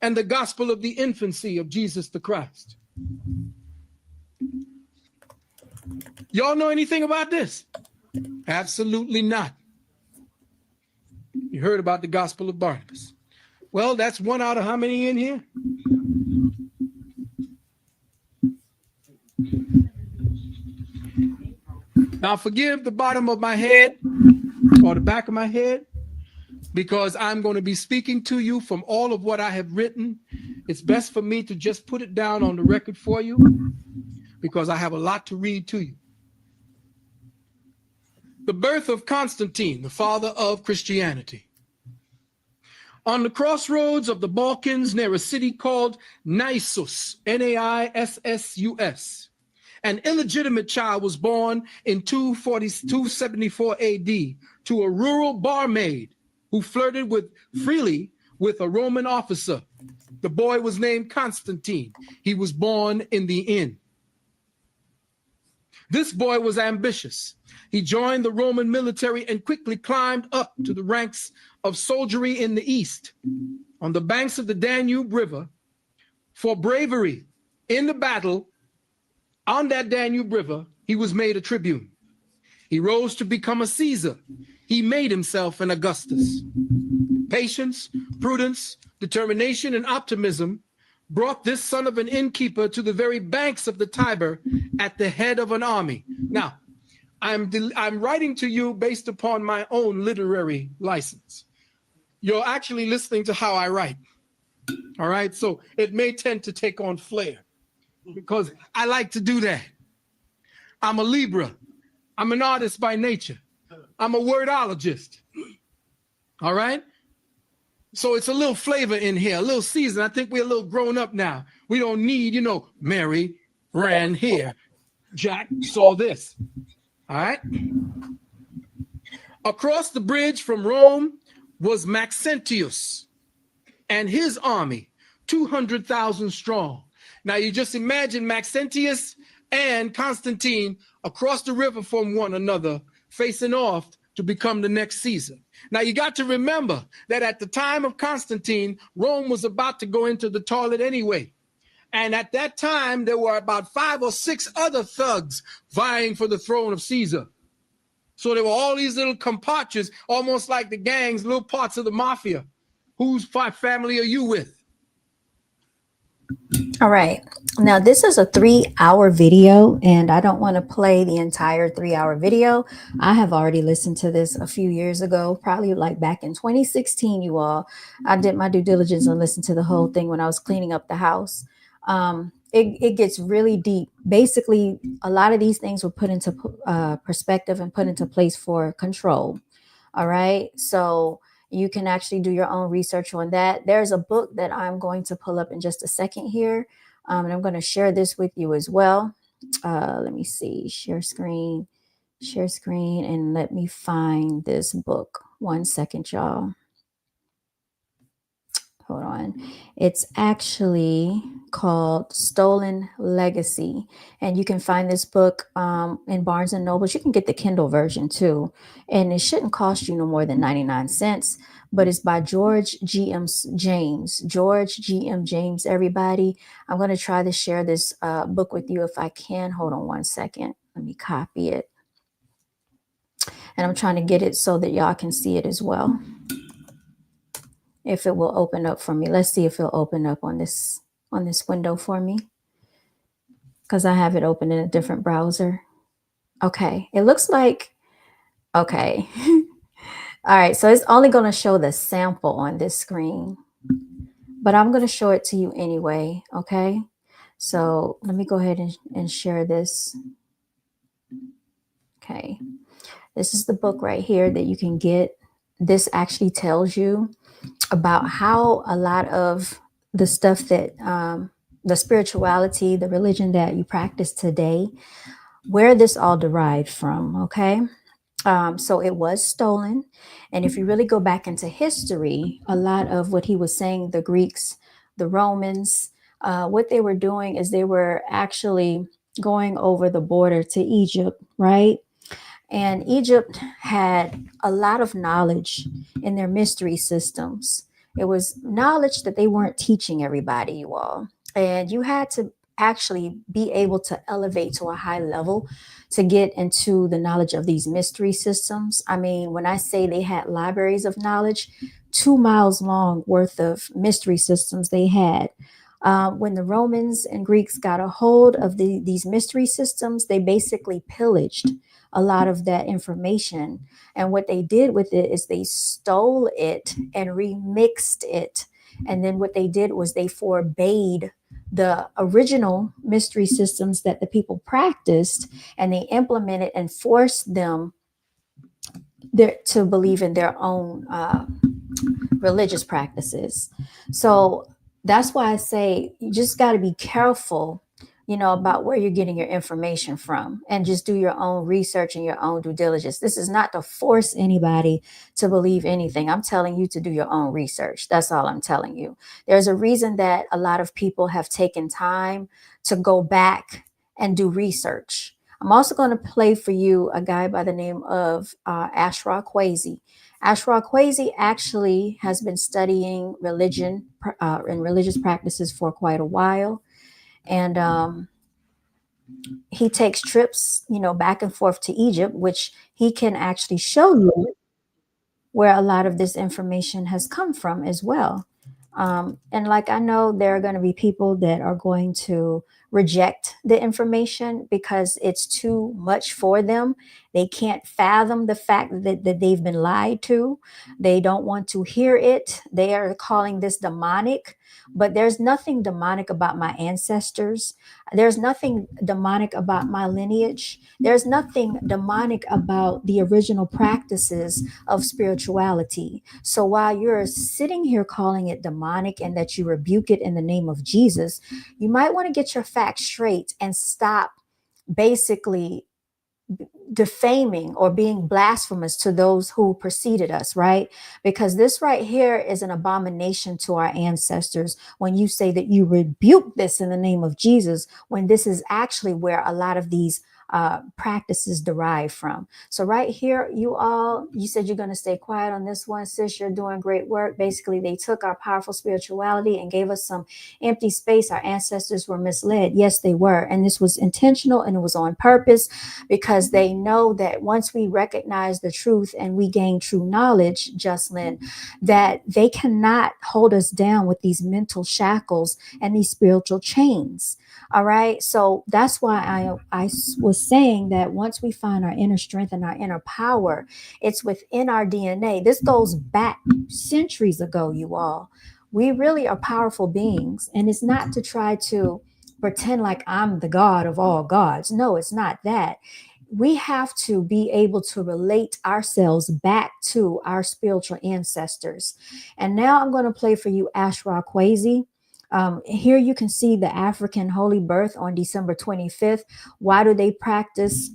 C: and the Gospel of the Infancy of Jesus the Christ. Y'all know anything about this? Absolutely not. You heard about the Gospel of Barnabas. Well, that's one out of how many in here? Now forgive the bottom of my head or the back of my head, because I'm going to be speaking to you from all of what I have written. It's best for me to just put it down on the record for you, because I have a lot to read to you. The birth of Constantine, the father of Christianity. On the crossroads of the Balkans near a city called Naissus, Naissus, an illegitimate child was born in 274 AD to a rural barmaid who flirted freely with a Roman officer. The boy was named Constantine. He was born in the inn. This boy was ambitious. He joined the Roman military and quickly climbed up to the ranks of soldiery in the east. On the banks of the Danube River, for bravery in the battle on that Danube River, he was made a tribune. He rose to become a Caesar. He made himself an Augustus. Patience, prudence, determination, and optimism brought this son of an innkeeper to the very banks of the Tiber at the head of an army. Now, I'm writing to you based upon my own literary license. You're actually listening to how I write. All right, so it may tend to take on flair because I like to do that. I'm a Libra. I'm an artist by nature. I'm a wordologist. All right? So it's a little flavor in here, a little season. I think we're a little grown up now. We don't need, Mary ran here. Jack saw this. All right? Across the bridge from Rome was Maxentius and his army, 200,000 strong. Now you just imagine Maxentius and Constantine across the river from one another, facing off to become the next Caesar. Now, you got to remember that at the time of Constantine, Rome was about to go into the toilet anyway. And at that time, there were about 5 or 6 other thugs vying for the throne of Caesar. So there were all these little compatriots, almost like the gangs, little parts of the mafia. Whose family are you with?
A: All right. Now, this is a 3-hour video, and I don't want to play the entire 3-hour video. I have already listened to this a few years ago, probably like back in 2016, you all. I did my due diligence and listened to the whole thing when I was cleaning up the house. It gets really deep. Basically, a lot of these things were put into perspective and put into place for control. All right. So you can actually do your own research on that. There's a book that I'm going to pull up in just a second here. And I'm going to share this with you as well. Let me see, share screen, and let me find this book. 1 second, y'all. Hold on. It's actually called Stolen Legacy. And you can find this book in Barnes and Nobles. You can get the Kindle version too. And it shouldn't cost you no more than 99 cents. But it's by George G.M. James. George G.M. James, everybody. I'm going to try to share this book with you if I can. Hold on 1 second. Let me copy it. And I'm trying to get it so that y'all can see it as well. If it will open up for me. Let's see if it'll open up on this window for me, because I have it open in a different browser. Okay, it looks like, okay. All right, so it's only going to show the sample on this screen, but I'm going to show it to you anyway. Okay, so let me go ahead and share this. Okay, this is the book right here that you can get. This actually tells you about how a lot of the stuff that the spirituality, the religion that you practice today, where this all derived from. Okay. So it was stolen. And if you really go back into history, a lot of what he was saying, the Greeks, the Romans, what they were doing is they were actually going over the border to Egypt, right? And Egypt had a lot of knowledge in their mystery systems. It was knowledge that they weren't teaching everybody, you all. And you had to actually be able to elevate to a high level to get into the knowledge of these mystery systems. I mean, when I say they had libraries of knowledge, 2 miles long worth of mystery systems they had. When the Romans and Greeks got a hold of these mystery systems, they basically pillaged a lot of that information. And what they did with it is they stole it and remixed it. And then what they did was they forbade the original mystery systems that the people practiced, and they implemented and forced them to believe in their own religious practices. So that's why I say you just got to be careful, about where you're getting your information from, and just do your own research and your own due diligence. This is not to force anybody to believe anything. I'm telling you to do your own research. That's all I'm telling you. There's a reason that a lot of people have taken time to go back and do research. I'm also going to play for you a guy by the name of Ashra Kwesi. Ashra Kwesi actually has been studying religion and religious practices for quite a while. And he takes trips, back and forth to Egypt, which he can actually show you where a lot of this information has come from as well. And like, I know there are going to be people that are going to reject the information because it's too much for them. They can't fathom the fact that they've been lied to. They don't want to hear it. They are calling this demonic, but there's nothing demonic about my ancestors. There's nothing demonic about my lineage. There's nothing demonic about the original practices of spirituality. So while you're sitting here calling it demonic and that you rebuke it in the name of Jesus, you might want to get your facts straight and stop basically defaming or being blasphemous to those who preceded us, right? Because this right here is an abomination to our ancestors when you say that you rebuke this in the name of Jesus, when this is actually where a lot of these practices derive from. So right here, you said you're going to stay quiet on this one, sis. You're doing great work. Basically, they took our powerful spirituality and gave us some empty space. Our ancestors were misled. Yes, they were. And this was intentional and it was on purpose, because they know that once we recognize the truth and we gain true knowledge, Jocelyn, that they cannot hold us down with these mental shackles and these spiritual chains. All right. So that's why I was saying that once we find our inner strength and our inner power, it's within our DNA. This goes back centuries ago, you all. We really are powerful beings. And it's not to try to pretend like I'm the God of all gods. No, it's not that. We have to be able to relate ourselves back to our spiritual ancestors. And now I'm going to play for you Ashra Kwesi. Here you can see the African holy birth on December 25th. Why do they practice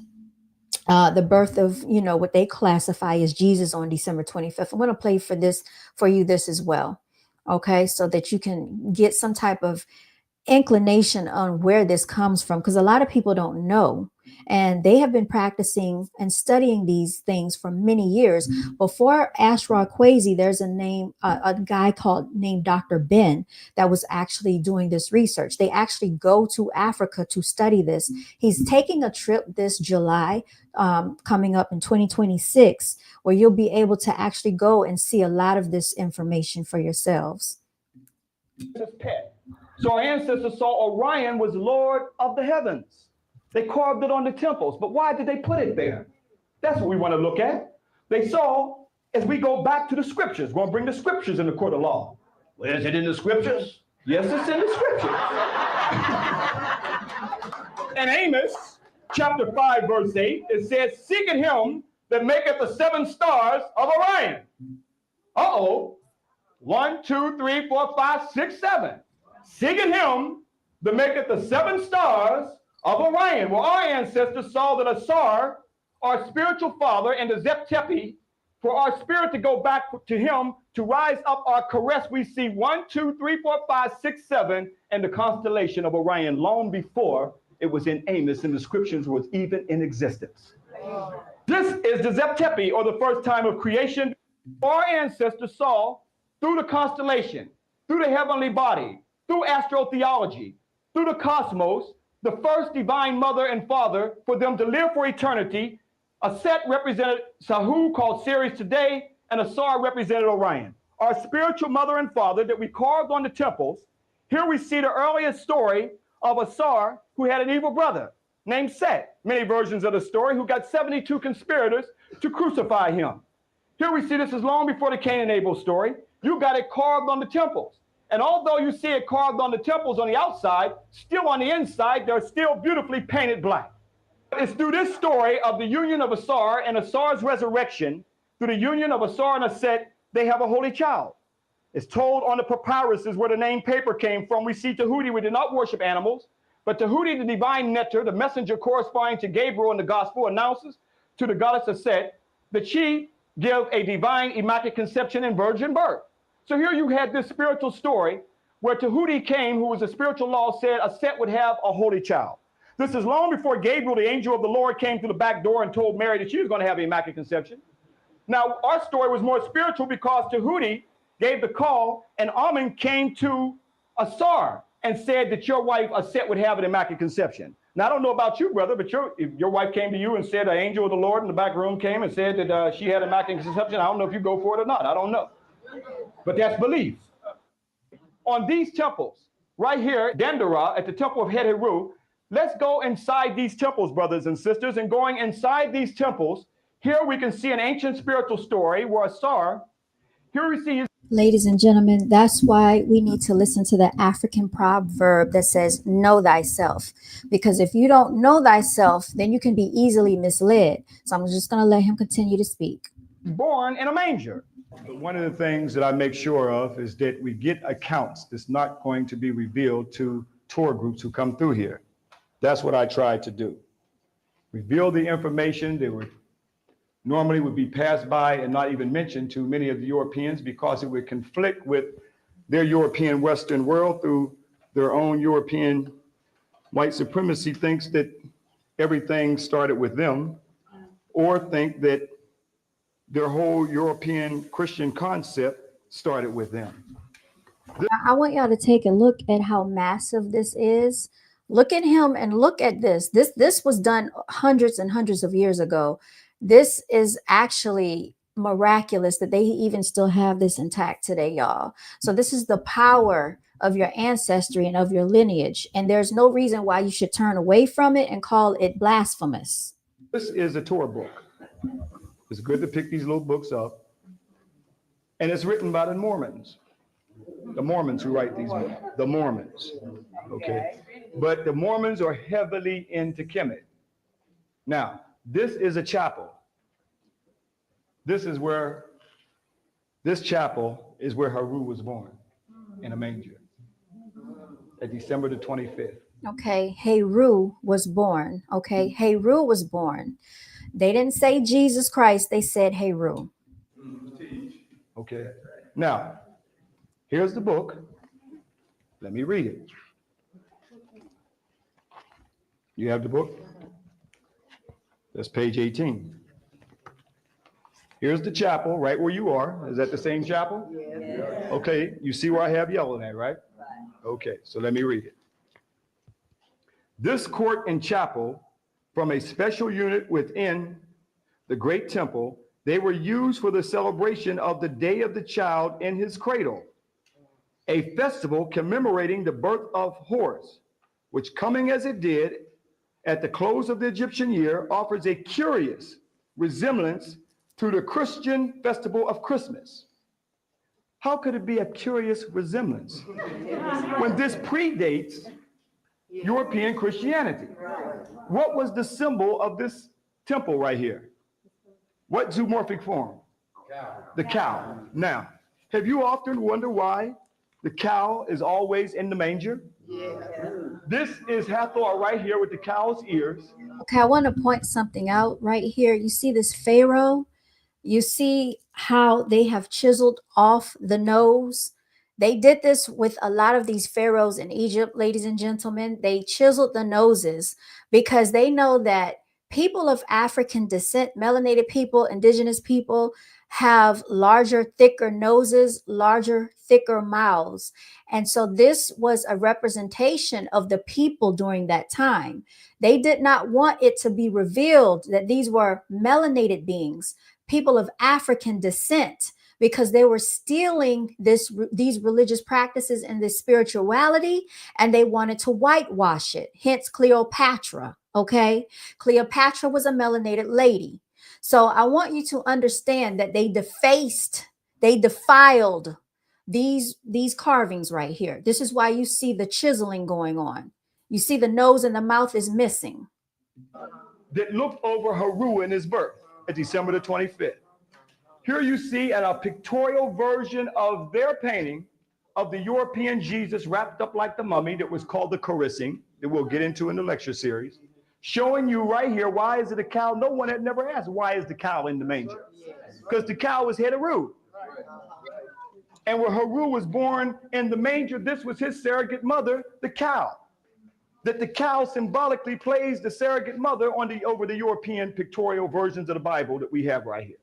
A: the birth of, what they classify as Jesus on December 25th? I'm going to play for you this as well. Okay, so that you can get some type of inclination on where this comes from, because a lot of people don't know, and they have been practicing and studying these things for many years. Before Ashra Kwesi, there's a guy named Dr. Ben that was actually doing this research. They actually go to Africa to study this. He's taking a trip this July, coming up in 2026, where you'll be able to actually go and see a lot of this information for yourselves.
D: So our ancestors saw Orion was Lord of the heavens. They carved it on the temples. But why did they put it there? That's what we want to look at. They saw, as we go back to the scriptures, we're going to bring the scriptures in the court of law. Well, is it in the scriptures? Yes, it's in the scriptures. In Amos, chapter 5, verse 8, it says, "Seeketh him that maketh the 7 stars of Orion." Uh-oh. 1, 2, 3, 4, 5, 6, 7. Seeking him that maketh the 7 stars of Orion. Well, our ancestors saw that Asar, our spiritual father, and the Zep Tepi, for our spirit to go back to him, to rise up our caress, we see 1, 2, 3, 4, 5, 6, 7, and the constellation of Orion long before it was in Amos and the scriptures was even in existence. This is the Zep Tepi, or the first time of creation. Our ancestors saw through the constellation, through the heavenly body, through astrotheology, through the cosmos, the first divine mother and father for them to live for eternity. A set represented Sahu, called Ceres today, and Asar represented Orion. Our spiritual mother and father that we carved on the temples. Here we see the earliest story of Asar, who had an evil brother named Set. Many versions of the story, who got 72 conspirators to crucify him. Here we see this is long before the Cain and Abel story. You got it carved on the temples. And although you see it carved on the temples on the outside, still on the inside, they're still beautifully painted black. It's through this story of the union of Asar and Asar's resurrection, through the union of Asar and Aset, they have a holy child. It's told on the papyruses where the name paper came from. We see Tahuti, we did not worship animals, but Tahuti, the divine nectar, the messenger corresponding to Gabriel in the gospel, announces to the goddess Aset that she give a divine immaculate conception and virgin birth. So here you had this spiritual story where Tahuti came, who was a spiritual law, said Aset would have a holy child. This is long before Gabriel, the angel of the Lord, came through the back door and told Mary that she was going to have an immaculate conception. Now, our story was more spiritual because Tahuti gave the call, and Amen came to Asar and said that your wife Aset would have an immaculate conception. Now, I don't know about you, brother, but if your wife came to you and said an angel of the Lord in the back room came and said that she had an immaculate conception, I don't know if you go for it or not. I don't know. But that's belief. On these temples, right here, Dendera, at the temple of Het-Heru, let's go inside these temples, brothers and sisters. And going inside these temples, here we can see an ancient spiritual story where Asar, here we see his.
A: Ladies and gentlemen, that's why we need to listen to the African proverb that says, know thyself. Because if you don't know thyself, then you can be easily misled. So I'm just going to let him continue to speak.
D: Born in a manger. But one of the things that I make sure of is that we get accounts that's not going to be revealed to tour groups who come through here. That's what I tried to do. Reveal the information that normally would be passed by and not even mentioned to many of the Europeans, because it would conflict with their European Western world through their own European white supremacy thinks that everything started with them, or think that their whole European Christian concept started with them.
A: I want y'all to take a look at how massive this is. Look at him and look at this. This was done hundreds and hundreds of years ago. This is actually miraculous that they even still have this intact today, y'all. So this is the power of your ancestry and of your lineage. And there's no reason why you should turn away from it and call it blasphemous.
D: This is a Torah book. It's good to pick these little books up. And it's written by the Mormons. The Mormons who write these books. The Mormons. Okay. But the Mormons are heavily into Kemet. Now, this is a chapel. This chapel is where Haru was born, in a manger, at December the 25th.
A: Okay, Heru was born. Okay, Heru was born. They didn't say Jesus Christ, they said Heru.
D: Okay. Now, here's the book. Let me read it. You have the book? That's page 18. Here's the chapel right where you are. Is that the same chapel? Yeah. Okay, you see where I have yellow there, right? Okay, so let me read it. This court and chapel, from a special unit within the great temple, they were used for the celebration of the day of the child in his cradle, a festival commemorating the birth of Horus, which, coming as it did at the close of the Egyptian year, offers a curious resemblance to the Christian festival of Christmas. How could it be a curious resemblance when this predates European Christianity? What was the symbol of this temple right here? What zoomorphic form? The cow. Now, have you often wondered why the cow is always in the manger? This is Hathor right here with the cow's ears.
A: Okay, I want to point something out right here. You see this Pharaoh? You see how they have chiseled off the nose? They did this with a lot of these pharaohs in Egypt, ladies and gentlemen. They chiseled the noses because they know that people of African descent, melanated people, indigenous people, have larger, thicker noses, larger, thicker mouths. And so this was a representation of the people during that time. They did not want it to be revealed that these were melanated beings, people of African descent, because they were stealing these religious practices and this spirituality, and they wanted to whitewash it. Hence Cleopatra. Okay, Cleopatra was a melanated lady. So I want you to understand that they defiled these carvings right here. This is why you see the chiseling going on. You see the nose and the mouth is missing.
D: That looked over Haru in his birth at December the 25th. Here you see a pictorial version of their painting of the European Jesus wrapped up like the mummy that was called the Carissing, that we'll get into in the lecture series, showing you right here, why is it a cow? No one had never asked, why is the cow in the manger? Because the cow was Haru. And when Haru was born in the manger, this was his surrogate mother, the cow. That the cow symbolically plays the surrogate mother over the European pictorial versions of the Bible that we have right here.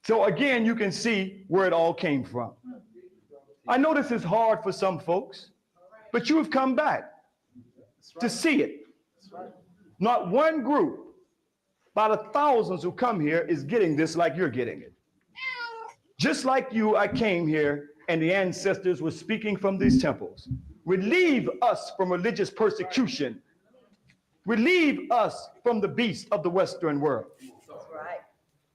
D: So again, you can see where it all came from. I know this is hard for some folks, but you have come back to see it. Not one group, by the thousands who come here, is getting this like you're getting it. Just like you, I came here and the ancestors were speaking from these temples. Relieve us from religious persecution. Relieve us from the beast of the Western world.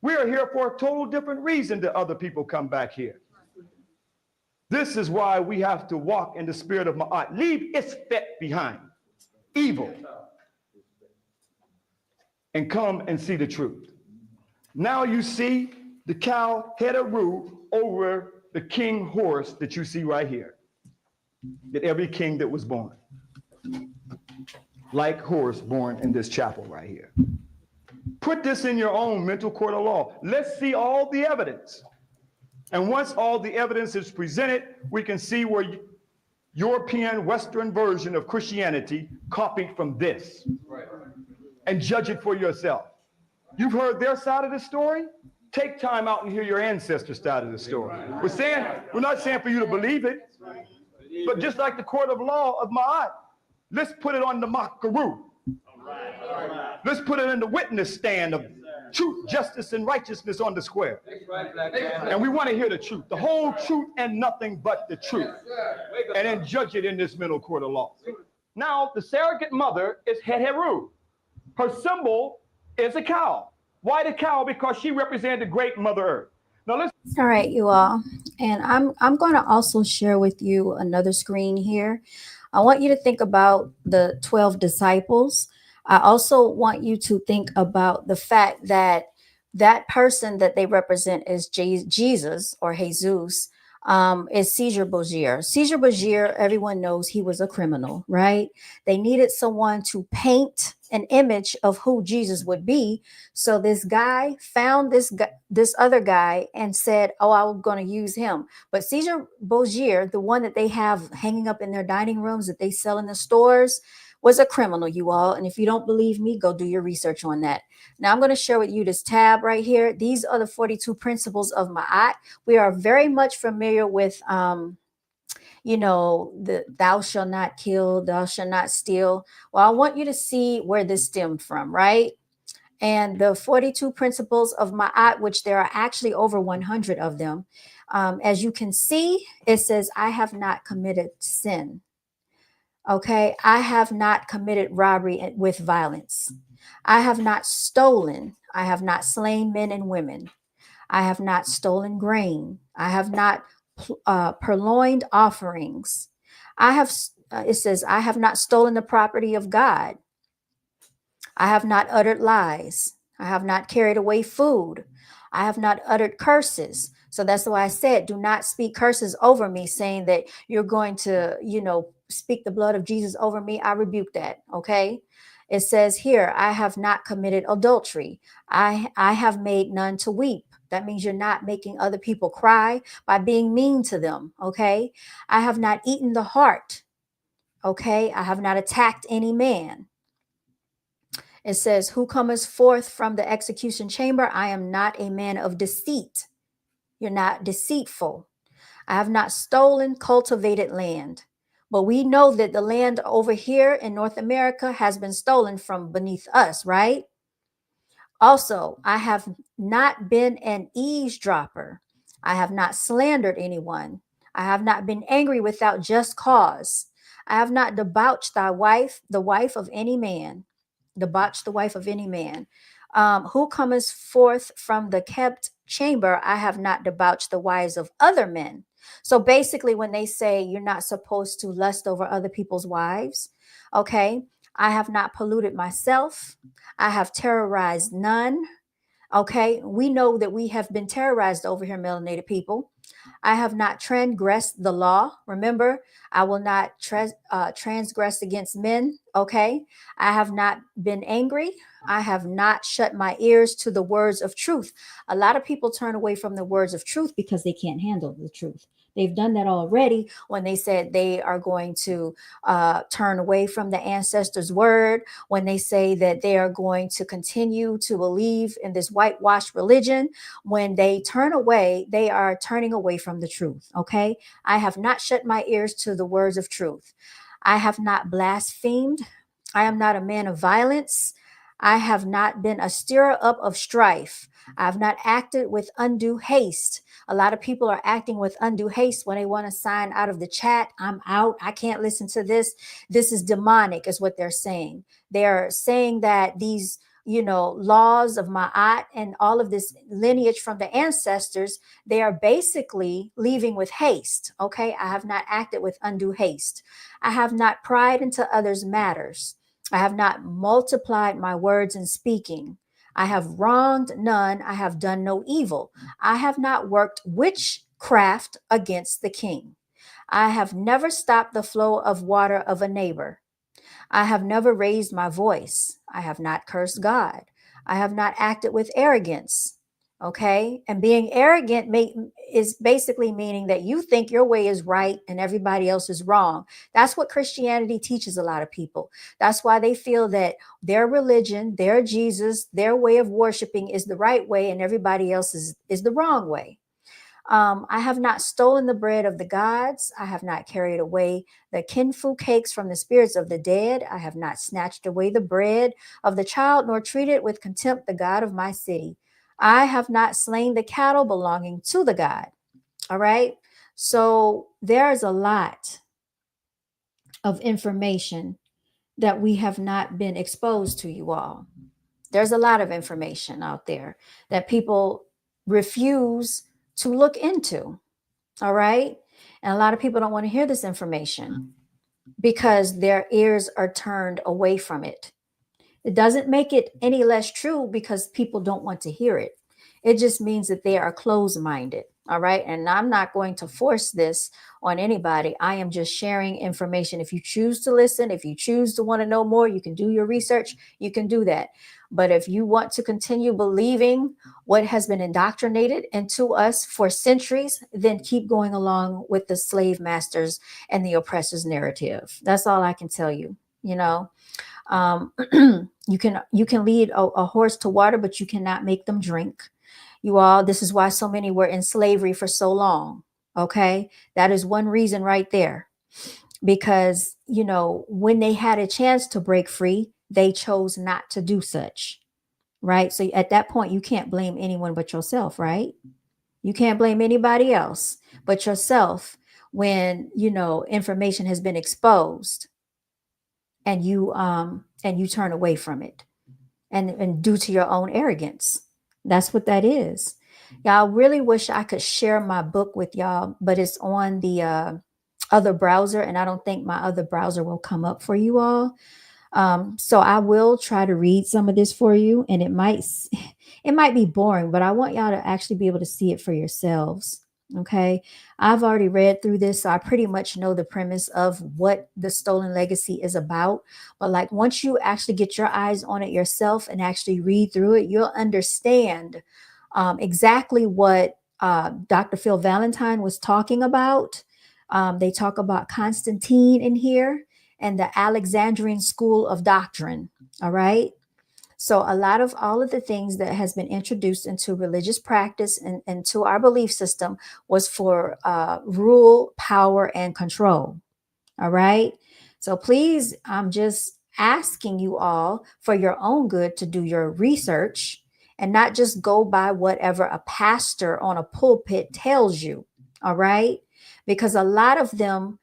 D: We are here for a total different reason that other people come back here. This is why we have to walk in the spirit of Ma'at. Leave Isfet behind, evil, and come and see the truth. Now you see the cow Haru over the king horse that you see right here. That every king that was born, like Horus, born in this chapel right here. Put this in your own mental court of law. Let's see all the evidence. And once all the evidence is presented, we can see where European Western version of Christianity copied from this. And judge it for yourself. You've heard their side of the story? Take time out and hear your ancestors' side of the story. We're not saying for you to believe it, but just like the court of law of Ma'at, let's put it on the Makaru. Let's put it in the witness stand of truth, justice, and righteousness on the square. And we want to hear the truth, the whole truth and nothing but the truth. And then judge it in this middle court of law. Now, the surrogate mother is Heheru. Her symbol is a cow. Why the cow? Because she represented the great Mother Earth. Now let's.
A: All right, you all. And I'm going to also share with you another screen here. I want you to think about the 12 disciples. I also want you to think about the fact that that person that they represent as Jesus or Jesus is Caesar Borgia. Caesar Borgia, everyone knows he was a criminal, right? They needed someone to paint an image of who Jesus would be. So this guy found this other guy and said, oh, I'm going to use him. But Caesar Borgia, the one that they have hanging up in their dining rooms that they sell in the stores, was a criminal, you all. And if you don't believe me, go do your research on that. Now I'm going to share with you this tab right here. These are the 42 principles of Ma'at. We are very much familiar with, the thou shalt not kill, thou shalt not steal. Well, I want you to see where this stemmed from, right? And the 42 principles of Ma'at, which there are actually over 100 of them. As you can see, it says, I have not committed sin. Okay, I have not committed robbery with violence. I have not stolen. I have not slain men and women. I have not stolen grain. I have not purloined offerings. It says, I have not stolen the property of God. I have not uttered lies. I have not carried away food. I have not uttered curses. So that's why I said, do not speak curses over me, saying that you're going to, speak the blood of Jesus over me. I rebuke that. Okay. It says here, I have not committed adultery. I have made none to weep. That means you're not making other people cry by being mean to them. Okay. I have not eaten the heart. Okay. I have not attacked any man. It says, who cometh forth from the execution chamber? I am not a man of deceit. You're not deceitful. I have not stolen cultivated land. But we know that the land over here in North America has been stolen from beneath us, right? Also, I have not been an eavesdropper. I have not slandered anyone. I have not been angry without just cause. I have not debauched thy wife, the wife of any man. Debauched the wife of any man. Who cometh forth from the kept chamber? I have not debauched the wives of other men. So basically, when they say you're not supposed to lust over other people's wives, okay, I have not polluted myself. I have terrorized none. Okay, we know that we have been terrorized over here, melanated people. I have not transgressed the law. Remember, I will not transgress against men. Okay. I have not been angry. I have not shut my ears to the words of truth. A lot of people turn away from the words of truth because they can't handle the truth. They've done that already when they said they are going to turn away from the ancestors' word, when they say that they are going to continue to believe in this whitewashed religion. When they turn away, they are turning away from the truth. Okay. I have not shut my ears to the words of truth. I have not blasphemed. I am not a man of violence. I have not been a stirrer up of strife. I have not acted with undue haste. A lot of people are acting with undue haste when they want to sign out of the chat. I'm out. I can't listen to this. This is demonic, is what they're saying. They're saying that these, laws of Ma'at and all of this lineage from the ancestors, they are basically leaving with haste. Okay. I have not acted with undue haste. I have not pried into others' matters. I have not multiplied my words in speaking. I have wronged none. I have done no evil. I have not worked witchcraft against the king. I have never stopped the flow of water of a neighbor. I have never raised my voice. I have not cursed God. I have not acted with arrogance. Okay. And being arrogant is basically meaning that you think your way is right and everybody else is wrong. That's what Christianity teaches a lot of people. That's why they feel that their religion, their Jesus, their way of worshiping is the right way and everybody else is the wrong way. I have not stolen the bread of the gods. I have not carried away the kinfu cakes from the spirits of the dead. I have not snatched away the bread of the child, nor treated with contempt the God of my city. I have not slain the cattle belonging to the God. All right. So there is a lot of information that we have not been exposed to, you all. There's a lot of information out there that people refuse to look into. All right. And a lot of people don't want to hear this information because their ears are turned away from it. It doesn't make it any less true because people don't want to hear it. It just means that they are closed minded. All right. And I'm not going to force this on anybody. I am just sharing information. If you choose to listen, if you choose to want to know more, you can do your research. You can do that. But if you want to continue believing what has been indoctrinated into us for centuries, then keep going along with the slave masters and the oppressors narrative. That's all I can tell you. You know, you can lead a horse to water, but you cannot make them drink. You all, this is why so many were in slavery for so long. Okay. That is one reason right there. Because, you know, when they had a chance to break free, they chose not to do such. Right. So at that point, you can't blame anyone but yourself. Right. You can't blame anybody else but yourself when, you know, information has been exposed and you turn away from it and due to your own arrogance. That's what that is. Y'all, really wish I could share my book with y'all, but it's on the other browser, and I don't think my other browser will come up for you all. So I will try to read some of this for you, and it might be boring, but I want y'all to actually be able to see it for yourselves. Okay. I've already read through this, so I pretty much know the premise of what the stolen legacy is about. But like once you actually get your eyes on it yourself and actually read through it, you'll understand exactly what Dr. Phil Valentine was talking about. They talk about Constantine in here and the Alexandrian school of doctrine. All right. So a lot of all of the things that has been introduced into religious practice and to our belief system was for rule, power, and control. All right. So please, I'm just asking you all for your own good to do your research and not just go by whatever a pastor on a pulpit tells you. All right. Because a lot of them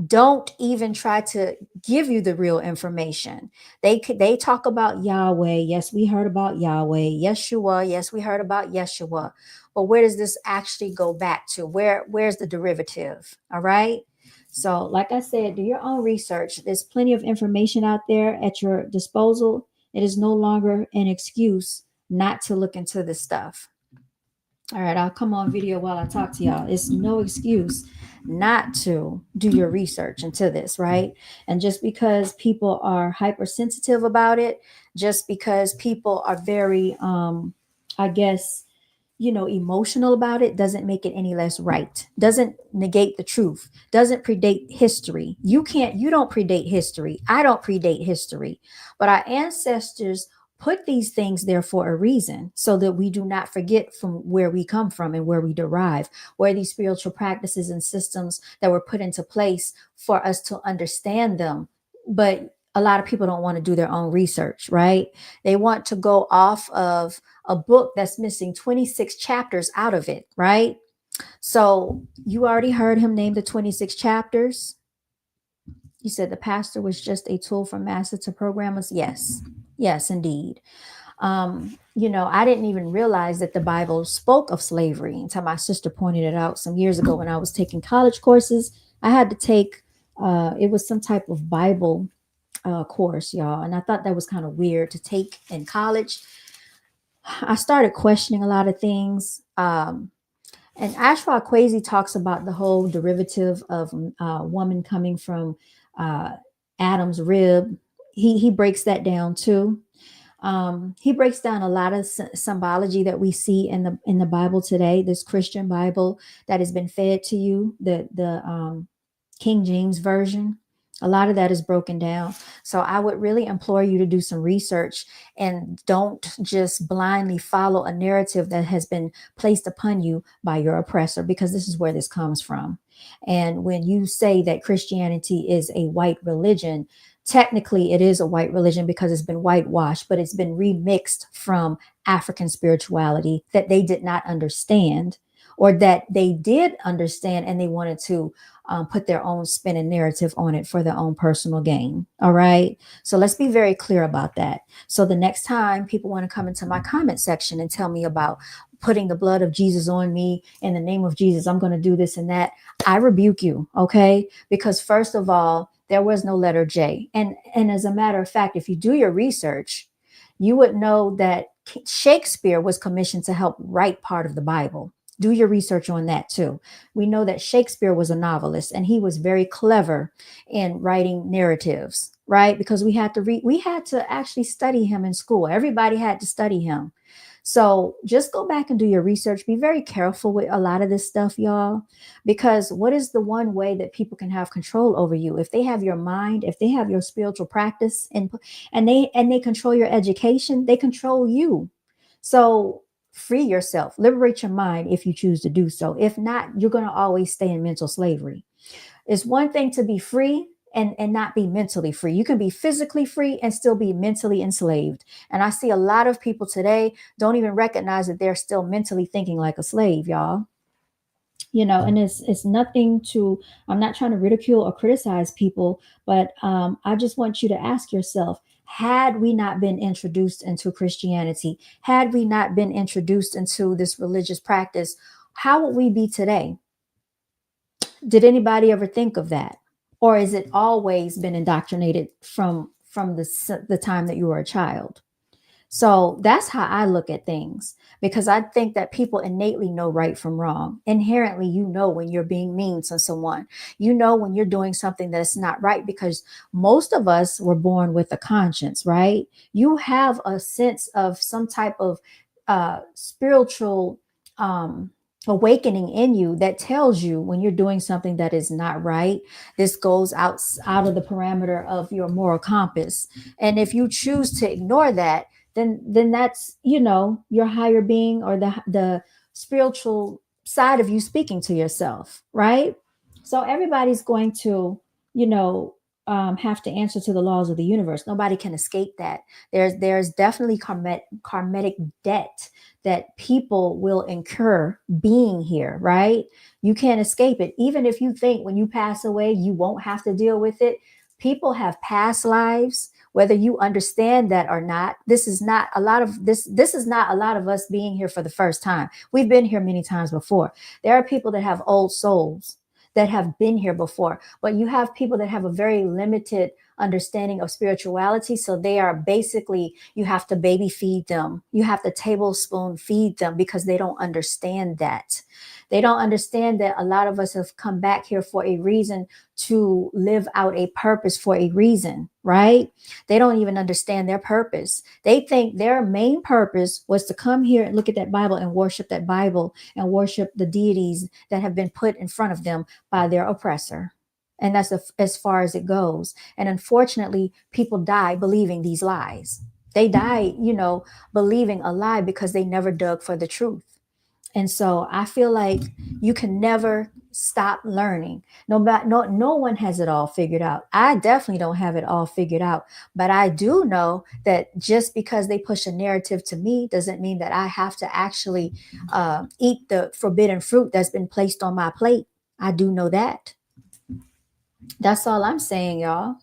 A: don't even try to give you the real information. They talk about Yahweh. Yes, we heard about Yahweh. Yeshua. Yes, we heard about Yeshua. But where does this actually go back to? Where's the derivative? All right. So, like I said, do your own research. There's plenty of information out there at your disposal. It is no longer an excuse not to look into this stuff. All right, I'll come on video while I talk to y'all. It's no excuse not to do your research into this, right? And just because people are hypersensitive about it, just because people are very, I guess, you know, emotional about it, doesn't make it any less right. Doesn't negate the truth. Doesn't predate history. You don't predate history. I don't predate history. But our ancestors put these things there for a reason so that we do not forget from where we come from and where we derive, where these spiritual practices and systems that were put into place for us to understand them. But a lot of people don't want to do their own research, right? They want to go off of a book that's missing 26 chapters out of it, right? So you already heard him name the 26 chapters. You said the pastor was just a tool from master to programmers. Yes, indeed. You know, I didn't even realize that the Bible spoke of slavery until my sister pointed it out some years ago when I was taking college courses. I had to take, it was some type of Bible course, y'all. And I thought that was kind of weird to take in college. I started questioning a lot of things. And Ashra Kwesi talks about the whole derivative of woman coming from Adam's rib. He breaks that down too. He breaks down a lot of symbology that we see in the Bible today, this Christian Bible that has been fed to you, the King James version. A lot of that is broken down. So I would really implore you to do some research and don't just blindly follow a narrative that has been placed upon you by your oppressor, because this is where this comes from. And when you say that Christianity is a white religion, technically it is a white religion because it's been whitewashed, but it's been remixed from African spirituality that they did not understand, or that they did understand and they wanted to put their own spin and narrative on it for their own personal gain. All right. So let's be very clear about that. So the next time people want to come into my comment section and tell me about putting the blood of Jesus on me in the name of Jesus, I'm going to do this and that, I rebuke you. Okay. Because first of all, there was no letter J. And as a matter of fact, if you do your research, you would know that Shakespeare was commissioned to help write part of the Bible. Do your research on that too. We know that Shakespeare was a novelist and he was very clever in writing narratives, right? Because we had to actually study him in school. Everybody had to study him. So just go back and do your research. Be very careful with a lot of this stuff, y'all, because what is the one way that people can have control over you? If they have your mind, if they have your spiritual practice, and they control your education, they control you. So free yourself, liberate your mind if you choose to do so. If not, you're going to always stay in mental slavery. It's one thing to be free and not be mentally free. You can be physically free and still be mentally enslaved. And I see a lot of people today don't even recognize that they're still mentally thinking like a slave, y'all. And it's nothing to, I'm not trying to ridicule or criticize people, but I just want you to ask yourself, had we not been introduced into Christianity, had we not been introduced into this religious practice, how would we be today? Did anybody ever think of that? Or is it always been indoctrinated from the time that you were a child? So that's how I look at things, because I think that people innately know right from wrong. Inherently, you know when you're being mean to someone. You know when you're doing something that's not right, because most of us were born with a conscience, right? You have a sense of some type of spiritual awakening in you that tells you when you're doing something that is not right. This goes out of the parameter of your moral compass. And if you choose to ignore that, then that's your higher being, or the spiritual side of you speaking to yourself, right? So everybody's going to have to answer to the laws of the universe. Nobody can escape that. There's definitely karmic debt that people will incur being here, right? You can't escape it. Even if you think when you pass away you won't have to deal with it, people have past lives. Whether you understand that or not, this is not a lot of us being here for the first time. We've been here many times before. There are people that have old souls that have been here before, but you have people that have a very limited understanding of spirituality. So they are basically, you have to baby feed them. You have to tablespoon feed them, because they don't understand that. They don't understand that a lot of us have come back here for a reason, to live out a purpose for a reason, right? They don't even understand their purpose. They think their main purpose was to come here and look at that Bible and worship that Bible and worship the deities that have been put in front of them by their oppressor. And that's as far as it goes. And unfortunately, people die believing these lies. They die, believing a lie because they never dug for the truth. And so I feel like you can never stop learning. No one has it all figured out. I definitely don't have it all figured out, but I do know that just because they push a narrative to me doesn't mean that I have to actually eat the forbidden fruit that's been placed on my plate. I do know that. That's all I'm saying, y'all.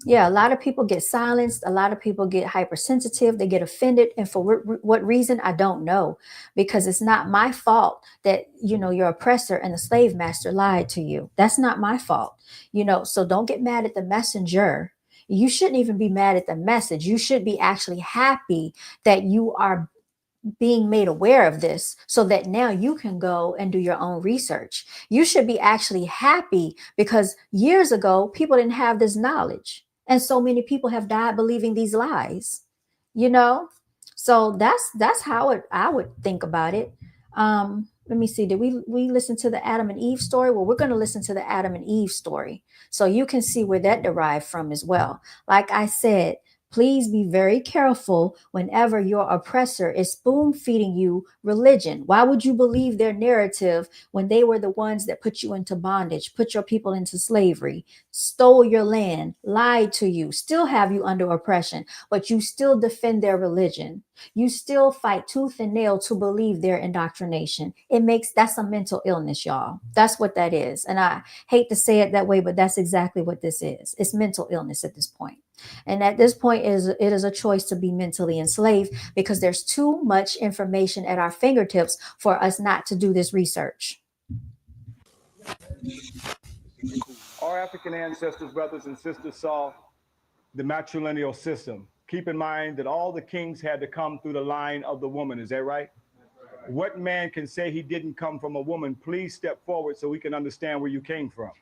A: Yeah, a lot of people get silenced. A lot of people get hypersensitive. They get offended. And for what reason, I don't know, because it's not my fault that, your oppressor and the slave master lied to you. That's not my fault, so don't get mad at the messenger. You shouldn't even be mad at the message. You should be actually happy that you are being made aware of this, so that now you can go and do your own research. You should be actually happy, because years ago, people didn't have this knowledge. And so many people have died believing these lies. you know. So that's how I would think about it. Let me see, did we listen to the Adam and Eve story? Well, we're going to listen to the Adam and Eve story so you can see where that derived from as well. Like I said, please be very careful whenever your oppressor is spoon feeding you religion. Why would you believe their narrative when they were the ones that put you into bondage, put your people into slavery, stole your land, lied to you, still have you under oppression, but you still defend their religion? You still fight tooth and nail to believe their indoctrination. That's a mental illness, y'all. That's what that is. And I hate to say it that way, but that's exactly what this is. It's mental illness at this point. And at this point, it is a choice to be mentally enslaved because there's too much information at our fingertips for us not to do this research.
D: Our African ancestors, brothers and sisters, saw the matrilineal system. Keep in mind that all the kings had to come through the line of the woman. Is that right? What man can say he didn't come from a woman? Please step forward so we can understand where you came from.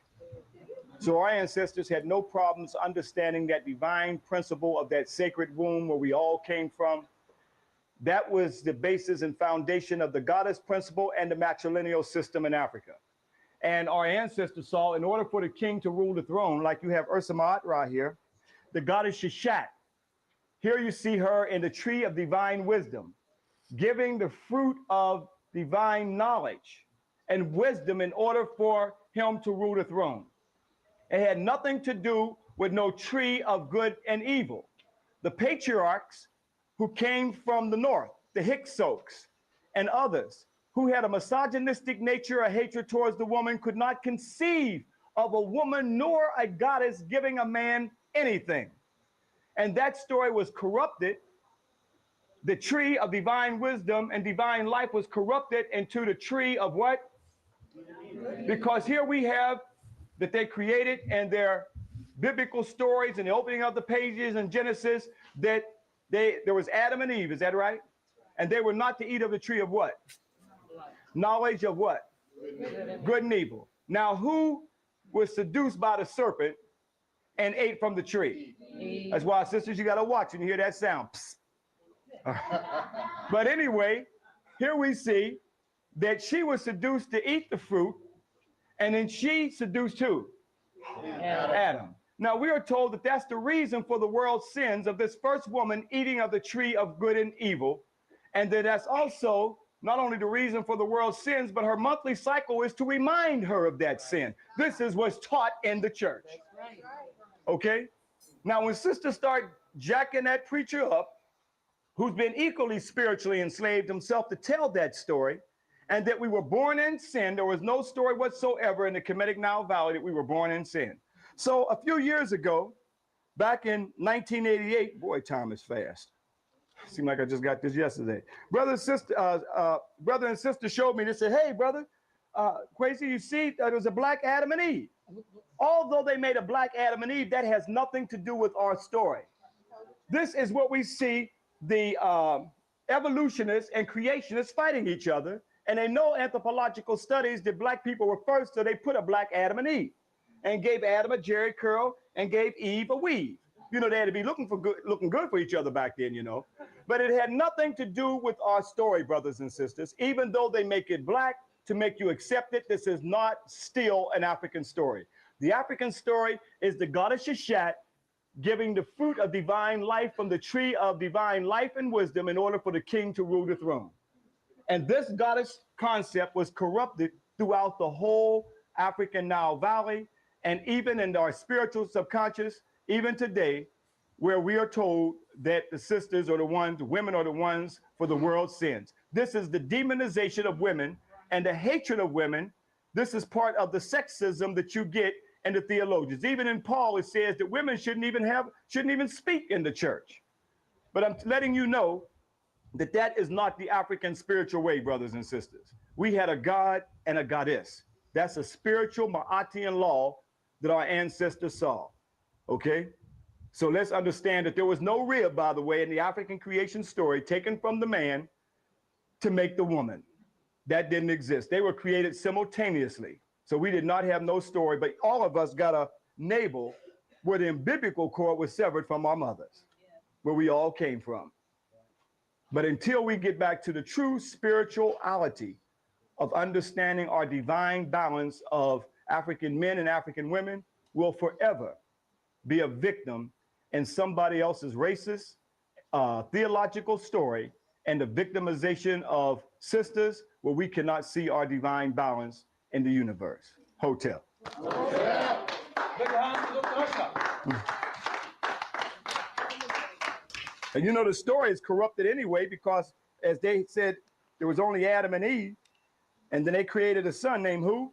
D: So our ancestors had no problems understanding that divine principle of that sacred womb where we all came from. That was the basis and foundation of the goddess principle and the matrilineal system in Africa. And our ancestors saw, in order for the king to rule the throne, like you have Ursa Ra here, the goddess Sheshat. Here you see her in the tree of divine wisdom, giving the fruit of divine knowledge and wisdom in order for him to rule the throne. It had nothing to do with no tree of good and evil. The patriarchs who came from the north, the Hyksos and others, who had a misogynistic nature, a hatred towards the woman, could not conceive of a woman nor a goddess giving a man anything. And that story was corrupted. The tree of divine wisdom and divine life was corrupted into the tree of what? Because here we have that they created in their biblical stories and the opening of the pages in Genesis that there was Adam and Eve, is that right? And they were not to eat of the tree of what? Knowledge of what? Good and evil. Now, who was seduced by the serpent and ate from the tree? That's why, sisters, you got to watch when you hear that sound. But anyway, here we see that she was seduced to eat the fruit, and then she seduced who? Adam. Now, we are told that that's the reason for the world's sins of this first woman eating of the tree of good and evil, and that that's also not only the reason for the world's sins, but her monthly cycle is to remind her of that sin. This is what's taught in the church. Okay? Now, when sisters start jacking that preacher up, who's been equally spiritually enslaved himself, to tell that story, and that we were born in sin, there was no story whatsoever in the Kemetic Nile Valley that we were born in sin. So a few years ago, back in 1988, boy, time is fast. Seemed like I just got this yesterday. Brother and sister showed me. They said, "Hey, brother, Quasi, you see, there was a black Adam and Eve." Although they made a black Adam and Eve, that has nothing to do with our story. This is what we see the evolutionists and creationists fighting each other. And they know anthropological studies that black people were first, so they put a black Adam and Eve and gave Adam a jerry curl and gave Eve a weave. You know, they had to be looking good for each other back then, you know. But it had nothing to do with our story, brothers and sisters. Even though they make it black to make you accept it, this is not still an African story. The African story is the goddess Sheshat giving the fruit of divine life from the tree of divine life and wisdom in order for the king to rule the throne. And this goddess concept was corrupted throughout the whole African Nile Valley, and even in our spiritual subconscious, even today, where we are told that the sisters are the ones, the women are the ones for the world's sins. This is the demonization of women and the hatred of women. This is part of the sexism that you get in the theologians. Even in Paul, it says that women shouldn't even speak in the church. But I'm letting you know that is not the African spiritual way, brothers and sisters. We had a god and a goddess. That's a spiritual Ma'atian law that our ancestors saw. Okay? So let's understand that there was no rib, by the way, in the African creation story taken from the man to make the woman. That didn't exist. They were created simultaneously. So we did not have no story, but all of us got a navel where the umbilical cord was severed from our mothers, where we all came from. But until we get back to the true spirituality of understanding our divine balance of African men and African women, we'll forever be a victim in somebody else's racist theological story and the victimization of sisters where we cannot see our divine balance in the universe. Hotel. And you know, the story is corrupted anyway, because as they said, there was only Adam and Eve, and then they created a son named who?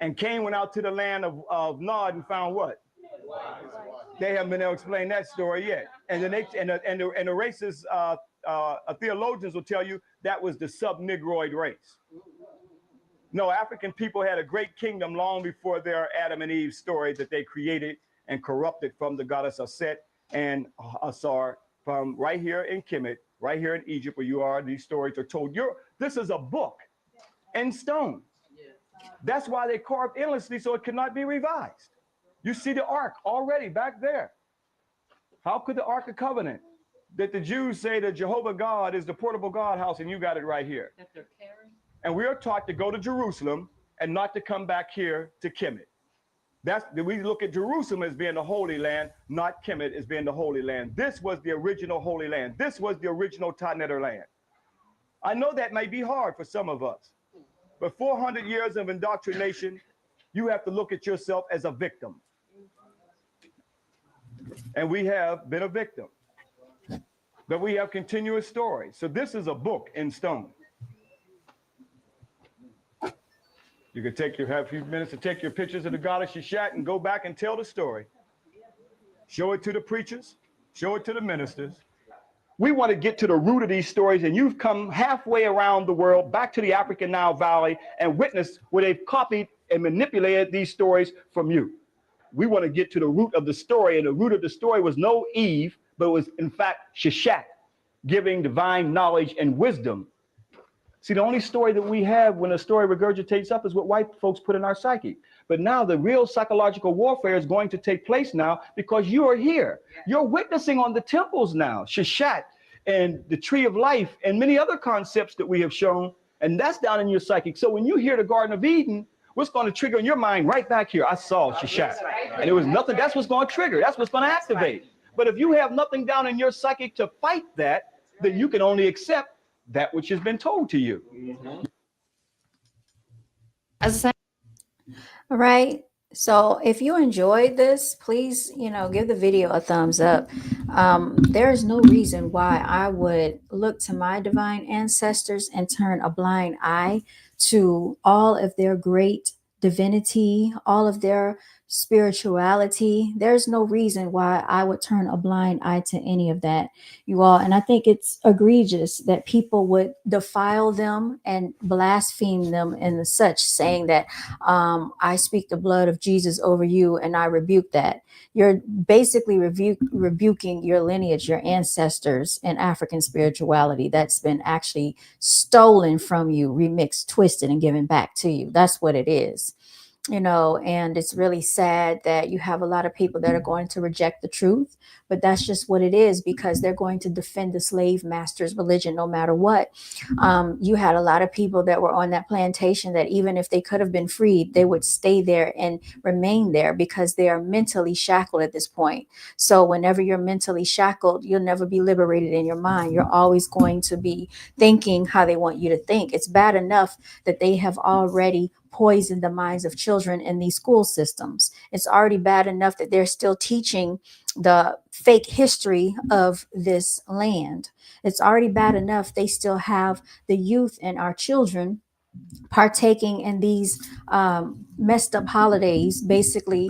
D: And Cain went out to the land of Nod and found what? They haven't been able to explain that story yet. And then the racist theologians will tell you that was the sub-Negroid race. No, African people had a great kingdom long before their Adam and Eve story that they created and corrupted from the goddess Aset and Asar from right here in Kemet, right here in Egypt where you are. These stories are told. This is a book in stone. That's why they carved endlessly so it cannot be revised. You see the ark already back there. How could the Ark of Covenant that the Jews say that Jehovah God is the portable God house and you got it right here? That they're carrying. And we are taught to go to Jerusalem and not to come back here to Kemet. We look at Jerusalem as being the Holy Land, not Kemet as being the Holy Land. This was the original Holy Land. This was the original Taneter land. I know that may be hard for some of us, but 400 years of indoctrination, you have to look at yourself as a victim. And we have been a victim. But we have continuous stories. So this is a book in stone. You can have a few minutes to take your pictures of the goddess Shishat and go back and tell the story. Show it to the preachers. Show it to the ministers. We want to get to the root of these stories, and you've come halfway around the world, back to the African Nile Valley, and witnessed where they've copied and manipulated these stories from you. We want to get to the root of the story, and the root of the story was no Eve, but it was in fact Shishak, giving divine knowledge and wisdom. See, the only story that we have when a story regurgitates up is what white folks put in our psyche. But now the real psychological warfare is going to take place now because you are here. You're witnessing on the temples now, Shishak and the tree of life and many other concepts that we have shown, and that's down in your psychic. So when you hear the Garden of Eden, what's going to trigger in your mind right back here? I saw Shishak. And there was nothing. That's what's going to trigger. That's what's going to activate. But if you have nothing down in your psychic to fight that, then you can only accept that which has been told to you.
A: All right. So if you enjoyed this, please, give the video a thumbs up. There is no reason why I would look to my divine ancestors and turn a blind eye to all of their great divinity, all of their spirituality. There's no reason why I would turn a blind eye to any of that, you all. And I think it's egregious that people would defile them and blaspheme them and such, saying that I speak the blood of Jesus over you and I rebuke that. You're basically rebuking your lineage, your ancestors, and African spirituality that's been actually stolen from you, remixed, twisted, and given back to you. That's what it is. And it's really sad that you have a lot of people that are going to reject the truth, but that's just what it is, because they're going to defend the slave master's religion no matter what. You had a lot of people that were on that plantation that even if they could have been freed, they would stay there and remain there because they are mentally shackled at this point. So whenever you're mentally shackled, you'll never be liberated in your mind. You're always going to be thinking how they want you to think. It's bad enough that they have already poison the minds of children in these school systems. It's already bad enough that they're still teaching the fake history of this land. It's already bad enough they still have the youth and our children partaking in these messed up holidays, basically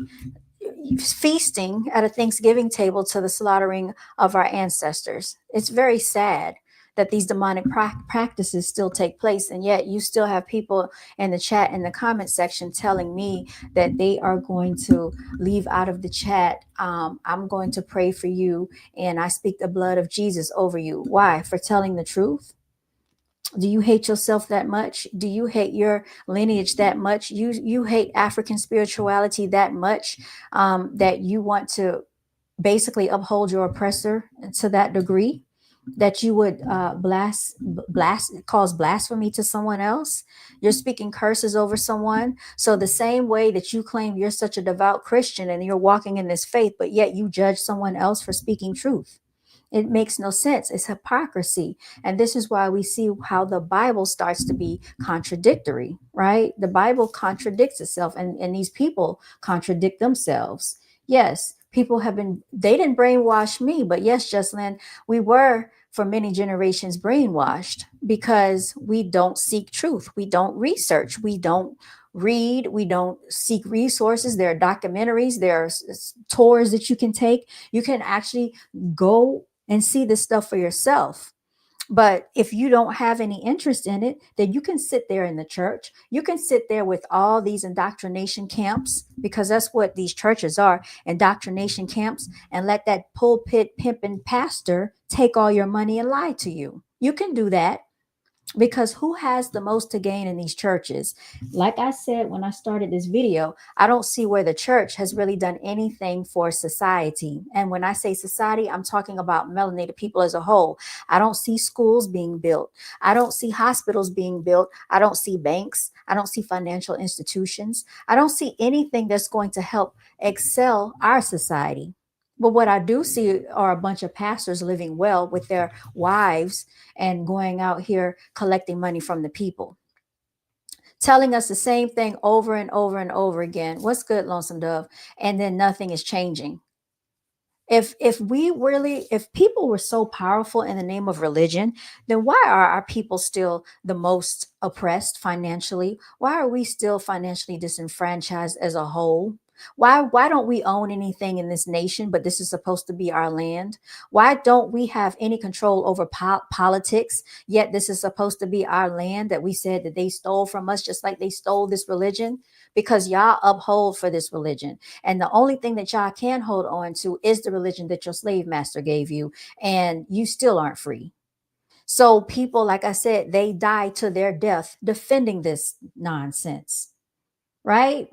A: feasting at a Thanksgiving table to the slaughtering of our ancestors. It's very sad that these demonic practices still take place. And yet you still have people in the chat, in the comment section, telling me that they are going to leave out of the chat. I'm going to pray for you and I speak the blood of Jesus over you. Why? For telling the truth? Do you hate yourself that much? Do you hate your lineage that much? You hate African spirituality that much, that you want to basically uphold your oppressor to that degree? that you would cause blasphemy to someone else. You're speaking curses over someone. So the same way that you claim you're such a devout Christian and you're walking in this faith, but yet you judge someone else for speaking truth. It makes no sense. It's hypocrisy. And this is why we see how the Bible starts to be contradictory, right? The Bible contradicts itself, and these people contradict themselves. Yes, people they didn't brainwash me, but yes, Jocelyn, we were for many generations brainwashed because we don't seek truth. We don't research. We don't read. We don't seek resources. There are documentaries. There are tours that you can take. You can actually go and see this stuff for yourself. But if you don't have any interest in it, then you can sit there in the church. You can sit there with all these indoctrination camps, because that's what these churches are, indoctrination camps, and let that pulpit pimping pastor take all your money and lie to you. You can do that. Because who has the most to gain in these churches? Like I said when I started this video, I don't see where the church has really done anything for society. And when I say society, I'm talking about melanated people as a whole. I don't see schools being built. I don't see hospitals being built. I don't see banks. I don't see financial institutions. I don't see anything that's going to help excel our society. But what I do see are a bunch of pastors living well with their wives and going out here collecting money from the people, telling us the same thing over and over and over again. What's good, Lonesome Dove? And then nothing is changing. If people were so powerful in the name of religion, then why are our people still the most oppressed financially? Why are we still financially disenfranchised as a whole? Why don't we own anything in this nation, but this is supposed to be our land? Why don't we have any control over politics, yet this is supposed to be our land that we said that they stole from us, just like they stole this religion? Because y'all uphold for this religion. And the only thing that y'all can hold on to is the religion that your slave master gave you, and you still aren't free. So people, like I said, they die to their death defending this nonsense, right?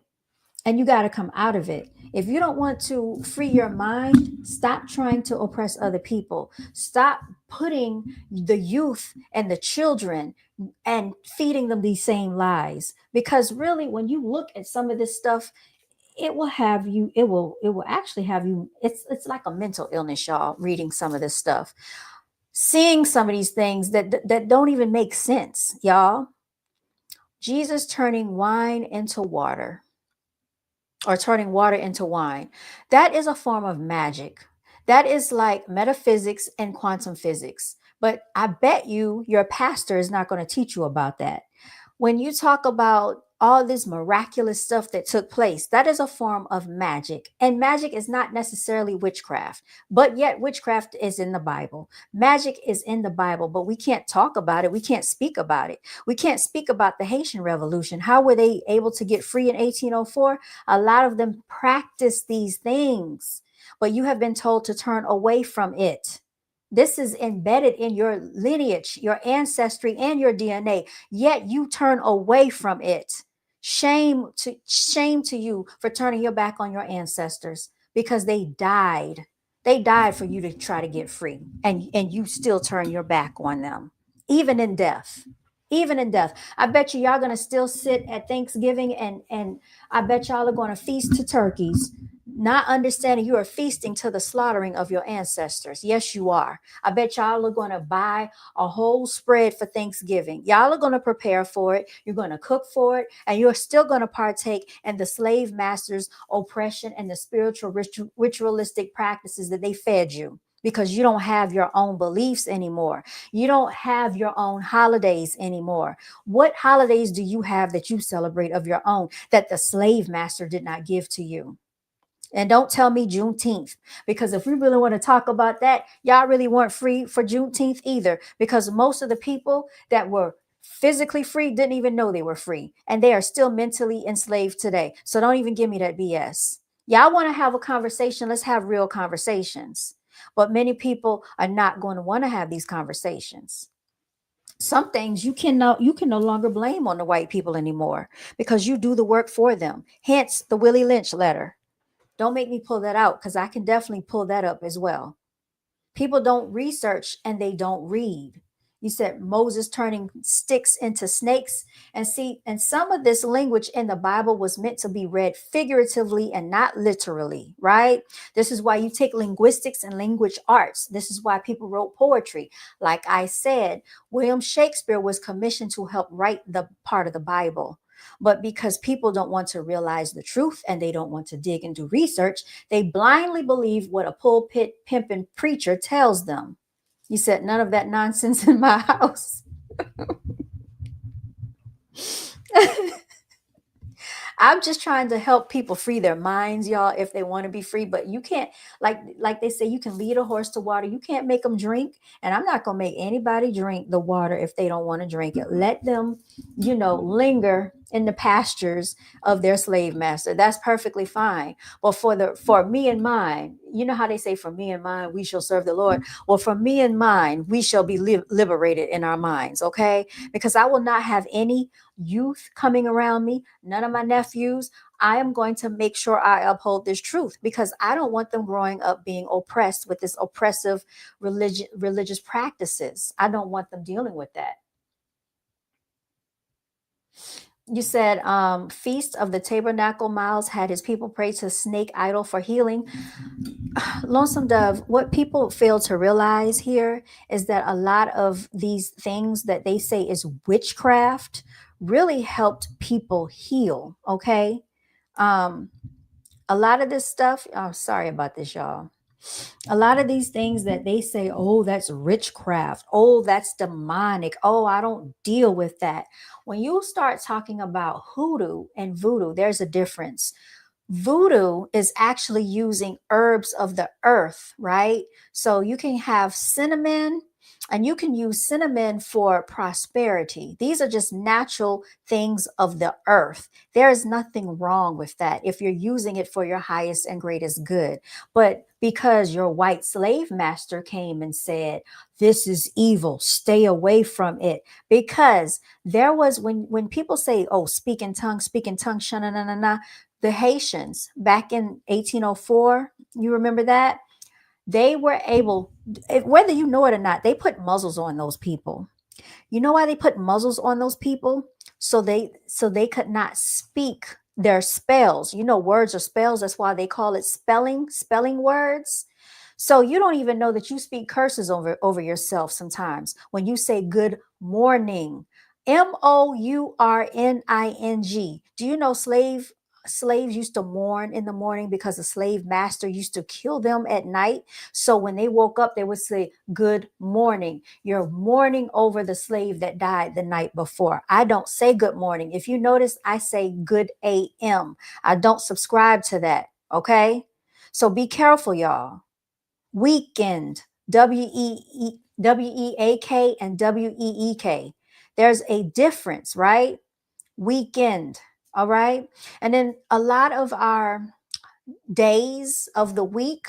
A: And you got to come out of it. If you don't want to free your mind, stop trying to oppress other people. Stop putting the youth and the children and feeding them these same lies. Because really, when you look at some of this stuff, it will actually have you, it's like a mental illness, y'all, reading some of this stuff, seeing some of these things that don't even make sense, y'all. Jesus turning wine into water, or turning water into wine. That is a form of magic. That is like metaphysics and quantum physics. But I bet you your pastor is not going to teach you about that. When you talk about all this miraculous stuff that took place, that is a form of magic. And magic is not necessarily witchcraft, but yet witchcraft is in the Bible. Magic is in the Bible, but we can't talk about it. We can't speak about it. We can't speak about the Haitian Revolution. How were they able to get free in 1804? A lot of them practiced these things, but you have been told to turn away from it. This is embedded in your lineage, your ancestry, and your DNA, yet you turn away from it. Shame to you for turning your back on your ancestors, because they died. They died for you to try to get free, and you still turn your back on them, even in death. Even in death. I bet y'all gonna still sit at Thanksgiving, and I bet y'all are gonna feast to turkeys, not understanding you are feasting to the slaughtering of your ancestors. Yes, you are. I bet y'all are going to buy a whole spread for Thanksgiving. Y'all are going to prepare for it. You're going to cook for it, and you're still going to partake in the slave master's oppression and the spiritual ritualistic practices that they fed you, because you don't have your own beliefs anymore. You don't have your own holidays anymore. What holidays do you have that you celebrate of your own that the slave master did not give to you? And don't tell me Juneteenth, because if we really want to talk about that, y'all really weren't free for Juneteenth either, because most of the people that were physically free didn't even know they were free, and they are still mentally enslaved today. So don't even give me that BS. Y'all want to have a conversation? Let's have real conversations. But many people are not going to want to have these conversations. Some things you can no longer blame on the white people anymore, because you do the work for them. Hence the Willie Lynch letter. Don't make me pull that out, because I can definitely pull that up as well. People don't research and they don't read. You said Moses turning sticks into snakes. And see, and some of this language in the Bible was meant to be read figuratively and not literally, right? This is why you take linguistics and language arts. This is why people wrote poetry. Like I said, William Shakespeare was commissioned to help write the part of the Bible. But because people don't want to realize the truth and they don't want to dig and do research, they blindly believe what a pulpit pimping preacher tells them. You said none of that nonsense in my house. I'm just trying to help people free their minds, y'all, if they want to be free. But you can't, like they say, you can lead a horse to water. You can't make them drink. And I'm not gonna make anybody drink the water if they don't want to drink it. Let them, linger in the pastures of their slave master. That's perfectly fine. But for me and mine, you know how they say, for me and mine, we shall serve the Lord. Well, for me and mine, we shall be liberated in our minds, okay? Because I will not have any youth coming around me, none of my nephews. I am going to make sure I uphold this truth because I don't want them growing up being oppressed with this oppressive religious practices. I don't want them dealing with that. You said Feast of the Tabernacle Miles had his people pray to snake idol for healing. Lonesome Dove, what people fail to realize here is that a lot of these things that they say is witchcraft really helped people heal. Okay. A lot of this stuff, I'm sorry about this, y'all. A lot of these things that they say, oh, that's witchcraft. Oh, that's demonic. Oh, I don't deal with that. When you start talking about hoodoo and voodoo, there's a difference. Voodoo is actually using herbs of the earth, right? So you can have cinnamon and you can use cinnamon for prosperity. These are just natural things of the earth. There is nothing wrong with that if you're using it for your highest and greatest good. But because your white slave master came and said, this is evil, stay away from it. Because there was, when people say, oh, speak in tongues, shana na na na, the Haitians back in 1804, you remember that? They were able, whether you know it or not, they put muzzles on those people. You know why they put muzzles on those people? So they could not speak their spells. Words are spells. That's why they call it spelling words. So you don't even know that you speak curses over yourself sometimes when you say good morning. Mourning. Do you know slaves used to mourn in the morning because the slave master used to kill them at night? So when they woke up, they would say, good morning. You're mourning over the slave that died the night before. I don't say good morning. If you notice, I say good AM. I don't subscribe to that. Okay. So be careful, y'all. Weekend, WEAK and WEEK. There's a difference, right? Weekend. All right. And then a lot of our days of the week,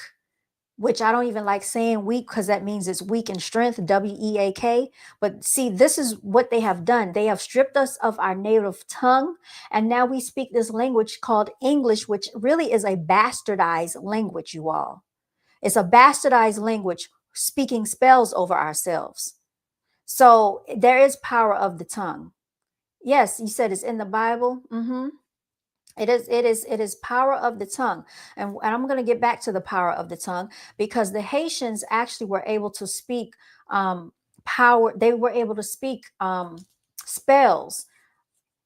A: which I don't even like saying weak because that means it's weak in strength, WEAK. But see, this is what they have done. They have stripped us of our native tongue. And now we speak this language called English, which really is a bastardized language, you all. It's a bastardized language speaking spells over ourselves. So there is power of the tongue. Yes, you said it's in the Bible. It is power of the tongue. And I'm going to get back to the power of the tongue because the Haitians actually were able to speak power. They were able to speak spells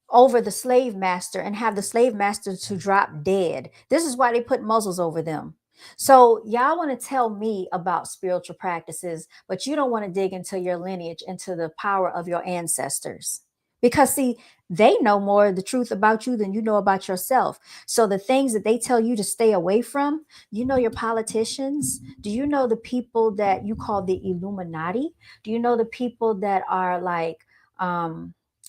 A: over the slave master and have the slave master to drop dead. This is why they put muzzles over them. So y'all want to tell me about spiritual practices, but you don't want to dig into your lineage, into the power of your ancestors. Because see, they know more of the truth about you than you know about yourself. So the things that they tell you to stay away from, your politicians, do you know the people that you call the Illuminati? Do you know the people that are like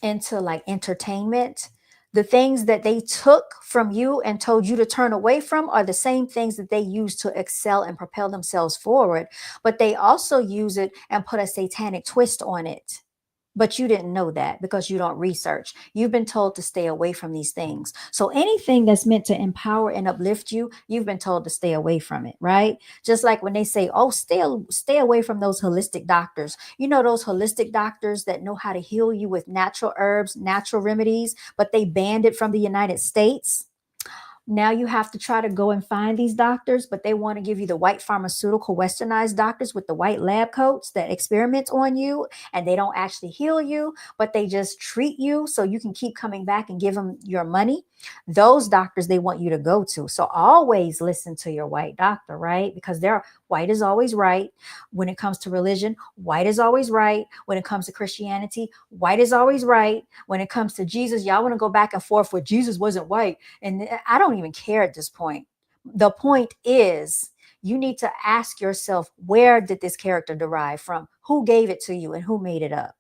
A: into like entertainment? The things that they took from you and told you to turn away from are the same things that they use to excel and propel themselves forward. But they also use it and put a satanic twist on it. But you didn't know that because you don't research. You've been told to stay away from these things. So anything that's meant to empower and uplift you, you've been told to stay away from it, right? Just like when they say, "Oh, stay away from those holistic doctors." You know, those holistic doctors that know how to heal you with natural herbs, natural remedies, but they banned it from the United States. Now you have to try to go and find these doctors, but they want to give you the white pharmaceutical westernized doctors with the white lab coats that experiment on you, and they don't actually heal you, but they just treat you so you can keep coming back and give them your money. Those doctors they want you to go to. So always listen to your white doctor, right? Because they're white is always right when it comes to religion. White is always right when it comes to Christianity. White is always right when it comes to Jesus. Y'all want to go back and forth with Jesus wasn't white. And I don't even care at this point. The point is, you need to ask yourself, where did this character derive from? Who gave it to you and who made it up?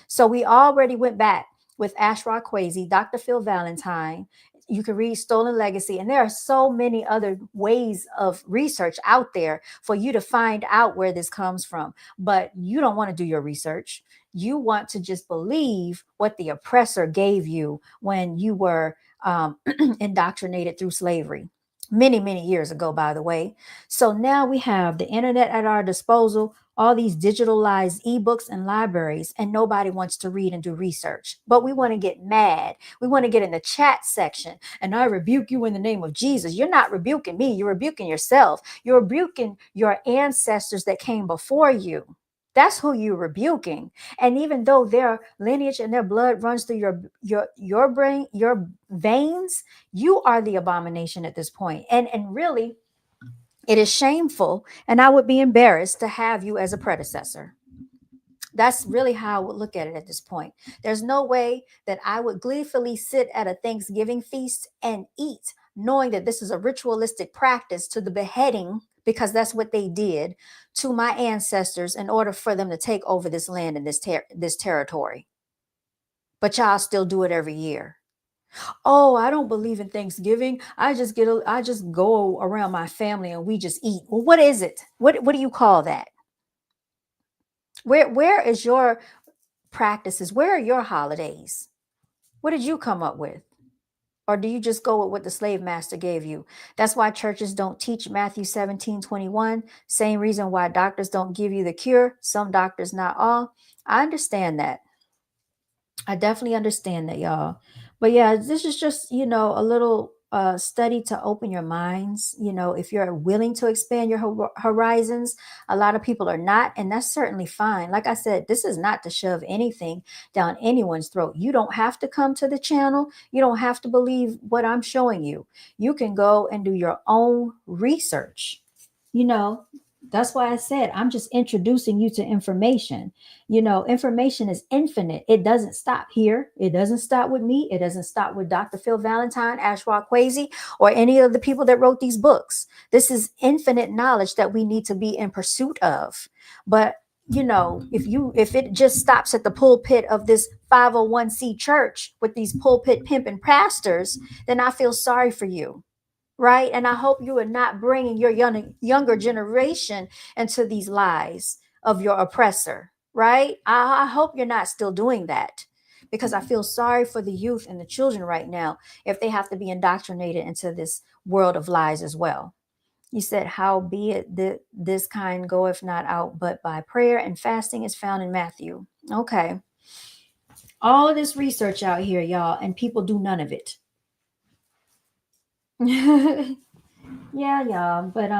A: So we already went back with Ashra Kwesi, Dr. Phil Valentine. You can read Stolen Legacy, and there are so many other ways of research out there for you to find out where this comes from. But you don't want to do your research. You want to just believe what the oppressor gave you when you were indoctrinated through slavery. Many, many years ago, by the way. So now we have the internet at our disposal, all these digitalized ebooks and libraries, and nobody wants to read and do research. But we want to get mad. We want to get in the chat section, and I rebuke you in the name of Jesus. You're not rebuking me. You're rebuking yourself. You're rebuking your ancestors that came before you. That's who you're rebuking. And even though their lineage and their blood runs through your brain, your veins, you are the abomination at this point. And really, it is shameful, and I would be embarrassed to have you as a predecessor. That's really how I would look at it at this point. There's no way that I would gleefully sit at a Thanksgiving feast and eat, knowing that this is a ritualistic practice to the beheading, because that's what they did to my ancestors in order for them to take over this land and this territory. But y'all still do it every year. Oh, I don't believe in Thanksgiving. I just go around my family and we just eat. Well, what is it? What do you call that? Where is your practices? Where are your holidays? What did you come up with? Or do you just go with what the slave master gave you? That's why churches don't teach Matthew 17:21. Same reason why doctors don't give you the cure. Some doctors, not all. I understand that. I definitely understand that, y'all. But yeah, this is just, a little study to open your minds. If you're willing to expand your horizons, a lot of people are not, and that's certainly fine. Like I said, this is not to shove anything down anyone's throat. You don't have to come to the channel. You don't have to believe what I'm showing you. You can go and do your own research. That's why I said I'm just introducing you to information. Information is infinite. It doesn't stop here. It doesn't stop with me. It doesn't stop with Dr. Phil Valentine, Ashra Kwesi, or any of the people that wrote these books. This is infinite knowledge that we need to be in pursuit of. But if it just stops at the pulpit of this 501c church with these pulpit pimping pastors, then I feel sorry for you. Right. And I hope you are not bringing your younger generation into these lies of your oppressor. Right. I hope you're not still doing that, because I feel sorry for the youth and the children right now if they have to be indoctrinated into this world of lies as well. You said, how be it that this kind goeth not out but by prayer and fasting is found in Matthew. Okay. All of this research out here, y'all, and people do none of it. Yeah. But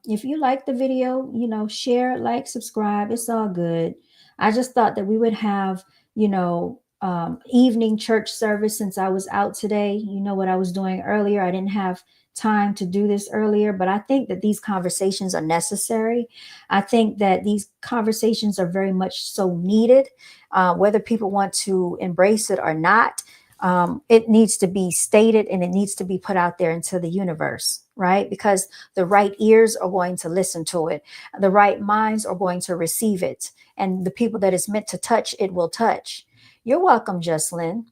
A: if you like the video, share, like, subscribe. It's all good. I just thought that we would have, evening church service since I was out today. You know what I was doing earlier. I didn't have time to do this earlier, but I think that these conversations are necessary. I think that these conversations are very much so needed, whether people want to embrace it or not. It needs to be stated and it needs to be put out there into the universe, right? Because the right ears are going to listen to it. The right minds are going to receive it. And the people that it's meant to touch, it will touch. You're welcome, Jocelyn.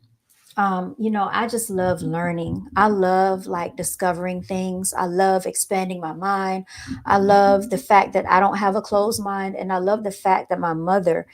A: I just love learning. I love discovering things. I love expanding my mind. I love the fact that I don't have a closed mind. And I love the fact that my mother,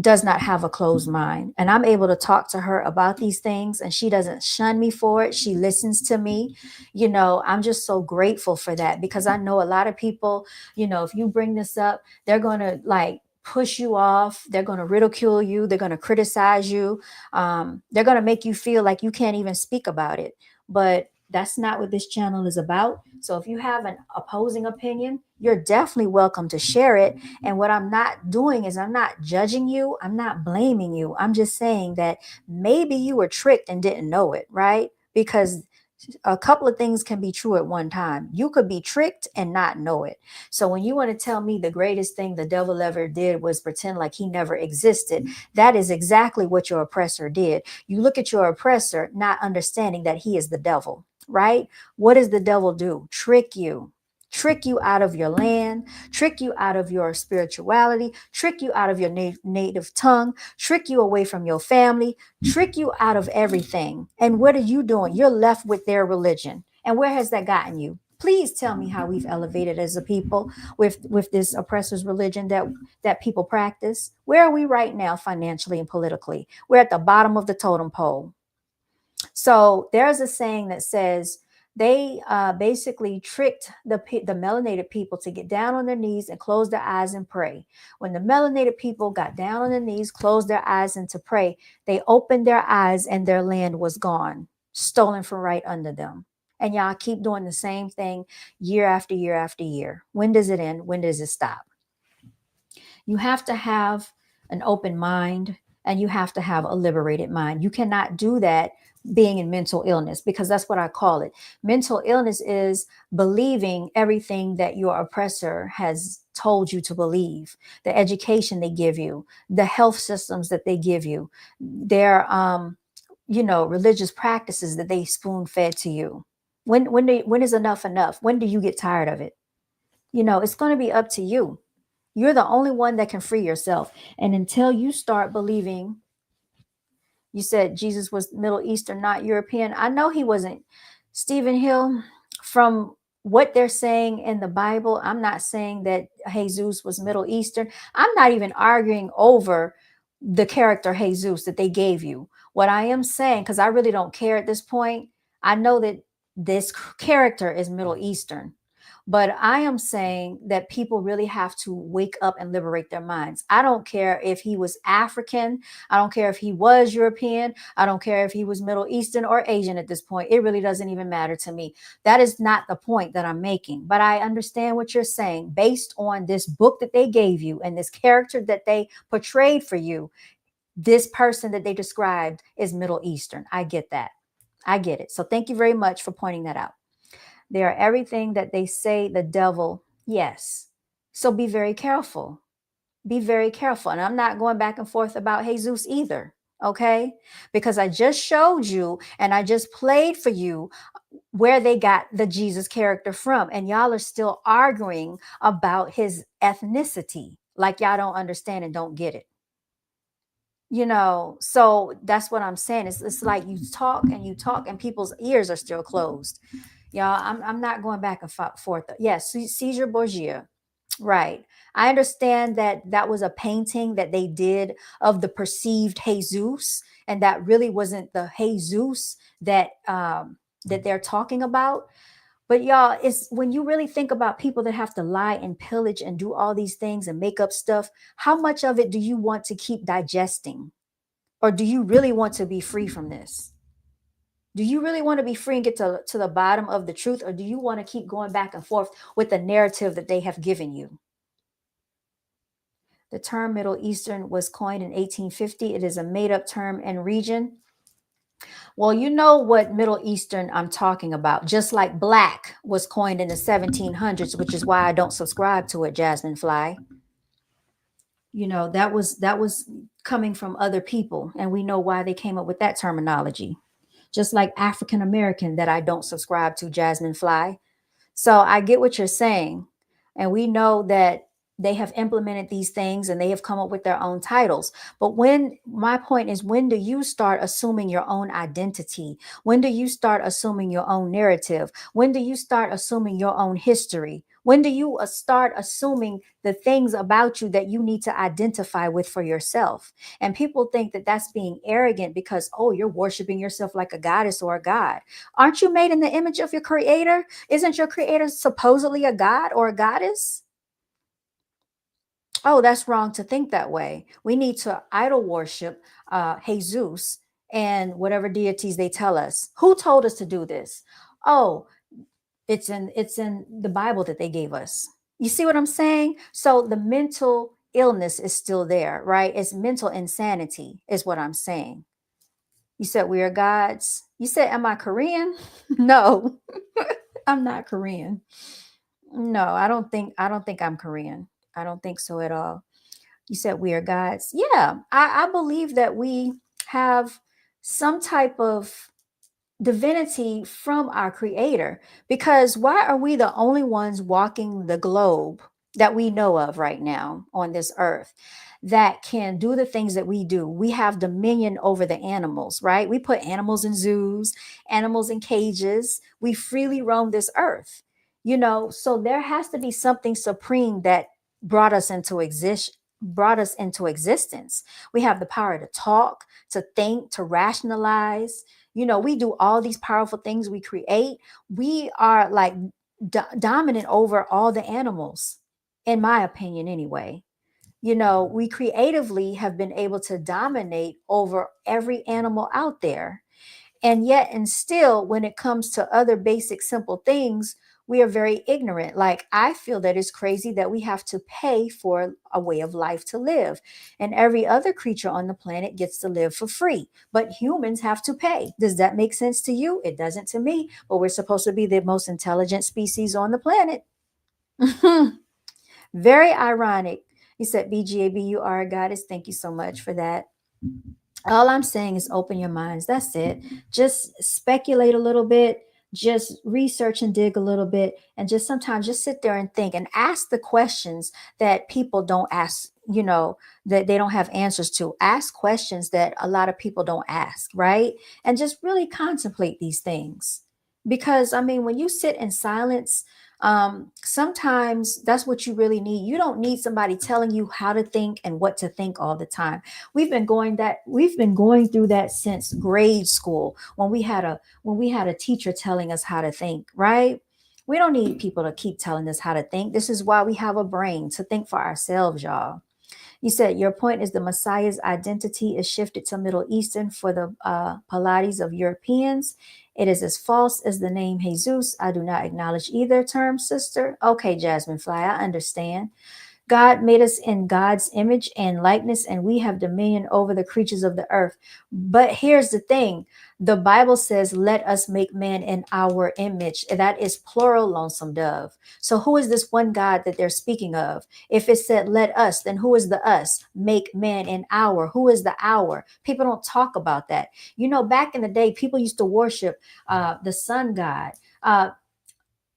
A: does not have a closed mind. And I'm able to talk to her about these things, and she doesn't shun me for it. She listens to me. I'm just so grateful for that, because I know a lot of people, if you bring this up, they're going to like push you off. They're going to ridicule you. They're going to criticize you. They're going to make you feel like you can't even speak about it. But that's not what this channel is about. So if you have an opposing opinion, you're definitely welcome to share it. And what I'm not doing is I'm not judging you. I'm not blaming you. I'm just saying that maybe you were tricked and didn't know it, right? Because a couple of things can be true at one time. You could be tricked and not know it. So when you want to tell me the greatest thing the devil ever did was pretend like he never existed, that is exactly what your oppressor did. You look at your oppressor, not understanding that he is the devil, right? What does the devil do? Trick you out of your land, trick you out of your spirituality, trick you out of your native tongue, trick you away from your family, trick you out of everything. And what are you doing? You're left with their religion. And where has that gotten you? Please tell me how we've elevated as a people with this oppressor's religion that people practice. Where are we right now financially and politically? We're at the bottom of the totem pole. So there's a saying that says they basically tricked the melanated people to get down on their knees and close their eyes and pray. When the melanated people got down on their knees, closed their eyes and to pray, they opened their eyes and their land was gone, stolen from right under them. And y'all keep doing the same thing year after year after year. When does it end? When does it stop? You have to have an open mind, and you have to have a liberated mind. You cannot do that being in mental illness, because that's what I call it. Mental illness is believing everything that your oppressor has told you to believe, the education they give you, the health systems that they give you, their religious practices that they spoon fed to you. When is enough enough? When do you get tired of it? It's going to be up to you. You're the only one that can free yourself. And until you start believing, you said Jesus was Middle Eastern, not European. I know he wasn't. Stephen Hill, from what they're saying in the Bible, I'm not saying that Jesus was Middle Eastern. I'm not even arguing over the character Jesus that they gave you. What I am saying, because I really don't care at this point, I know that this character is Middle Eastern. But I am saying that people really have to wake up and liberate their minds. I don't care if he was African. I don't care if he was European. I don't care if he was Middle Eastern or Asian at this point. It really doesn't even matter to me. That is not the point that I'm making. But I understand what you're saying based on this book that they gave you and this character that they portrayed for you. This person that they described is Middle Eastern. I get that. I get it. So thank you very much for pointing that out. They are everything that they say the devil, yes. So be very careful. Be very careful. And I'm not going back and forth about Jesus either, okay? Because I just showed you and I just played for you where they got the Jesus character from. And y'all are still arguing about his ethnicity, like y'all don't understand and don't get it. So that's what I'm saying. It's like you talk and people's ears are still closed. Y'all, I'm not going back and forth. Yes, Caesar Borgia. Right. I understand that was a painting that they did of the perceived Jesus, and that really wasn't the Jesus that they're talking about. But y'all, it's when you really think about people that have to lie and pillage and do all these things and make up stuff, how much of it do you want to keep digesting? Or do you really want to be free from this? Do you really want to be free and get to the bottom of the truth? Or do you want to keep going back and forth with the narrative that they have given you? The term Middle Eastern was coined in 1850. It is a made-up term and region. Well, you know what Middle Eastern I'm talking about. Just like black was coined in the 1700s, which is why I don't subscribe to it, Jasmine Fly. That was coming from other people, and we know why they came up with that terminology. Just like African American, that I don't subscribe to, Jasmine Fly. So I get what you're saying. And we know that they have implemented these things and they have come up with their own titles. But my point is, when do you start assuming your own identity? When do you start assuming your own narrative? When do you start assuming your own history? When do you start assuming the things about you that you need to identify with for yourself? And people think that that's being arrogant because, oh, you're worshiping yourself like a goddess or a god. Aren't you made in the image of your creator? Isn't your creator supposedly a god or a goddess? Oh, that's wrong to think that way. We need to idol worship Jesus and whatever deities they tell us. Who told us to do this? Oh, it's in the Bible that they gave us. You see what I'm saying? So the mental illness is still there, right? It's mental insanity is what I'm saying. You said we are gods. You said, am I Korean? No, I'm not Korean. No, I don't think I'm Korean. I don't think so at all. You said we are gods. Yeah, I believe that we have some type of divinity from our creator, because why are we the only ones walking the globe that we know of right now on this earth that can do the things that we do? We have dominion over the animals, right? We put animals in zoos, animals in cages. We freely roam this earth, so there has to be something supreme that brought us into existence. We have the power to talk, to think, to rationalize. We do all these powerful things we create. We are like dominant over all the animals, in my opinion, anyway. We creatively have been able to dominate over every animal out there. And yet, and still, when it comes to other basic, simple things, we are very ignorant. Like, I feel that it's crazy that we have to pay for a way of life to live. And every other creature on the planet gets to live for free. But humans have to pay. Does that make sense to you? It doesn't to me. But we're supposed to be the most intelligent species on the planet. Very ironic. You said, BGAB, you are a goddess. Thank you so much for that. All I'm saying is open your minds. That's it. Just speculate a little bit, just research and dig a little bit, and just sometimes just sit there and think and ask the questions that people don't ask, that they don't have answers to. Ask questions that a lot of people don't ask, right? And just really contemplate these things. Because, I mean, when you sit in silence, sometimes that's what you really need. You don't need somebody telling you how to think and what to think all the time. We've been going through that since grade school, when we had a teacher telling us how to think, right? We don't need people to keep telling us how to think. This is why we have a brain, to think for ourselves, y'all. You said your point is the Messiah's identity is shifted to Middle Eastern for the Pilates of Europeans. It is as false as the name Jesus. I do not acknowledge either term, sister. Okay, Jasmine Fly, I understand. God made us in God's image and likeness, and we have dominion over the creatures of the earth. But here's the thing. The Bible says, let us make man in our image. That is plural, lonesome dove. So who is this one God that they're speaking of? If it said, let us, then who is the us? Make man in our. Who is the our? People don't talk about that. Back in the day, people used to worship the sun god.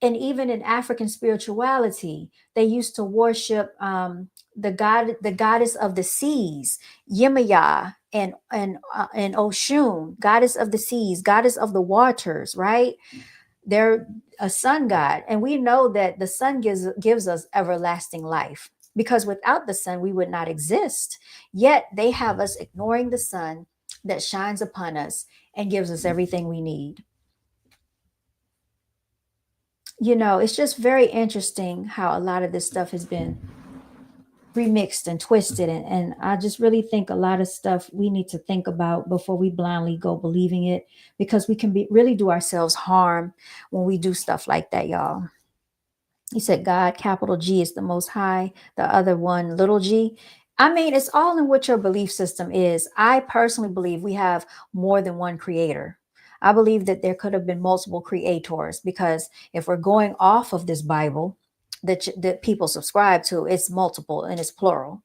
A: And even in African spirituality, they used to worship the goddess of the seas, Yemaya, and Oshun, goddess of the seas, goddess of the waters. Right? They're a sun god, and we know that the sun gives us everlasting life. Because without the sun, we would not exist. Yet they have us ignoring the sun that shines upon us and gives us everything we need. It's just very interesting how a lot of this stuff has been remixed and twisted. And I just really think a lot of stuff we need to think about before we blindly go believing it, because we can really do ourselves harm when we do stuff like that, y'all. He said God, capital G, is the most high, the other one, little g. I mean, it's all in what your belief system is. I personally believe we have more than one creator. I believe that there could have been multiple creators, because if we're going off of this Bible that people subscribe to, it's multiple and it's plural.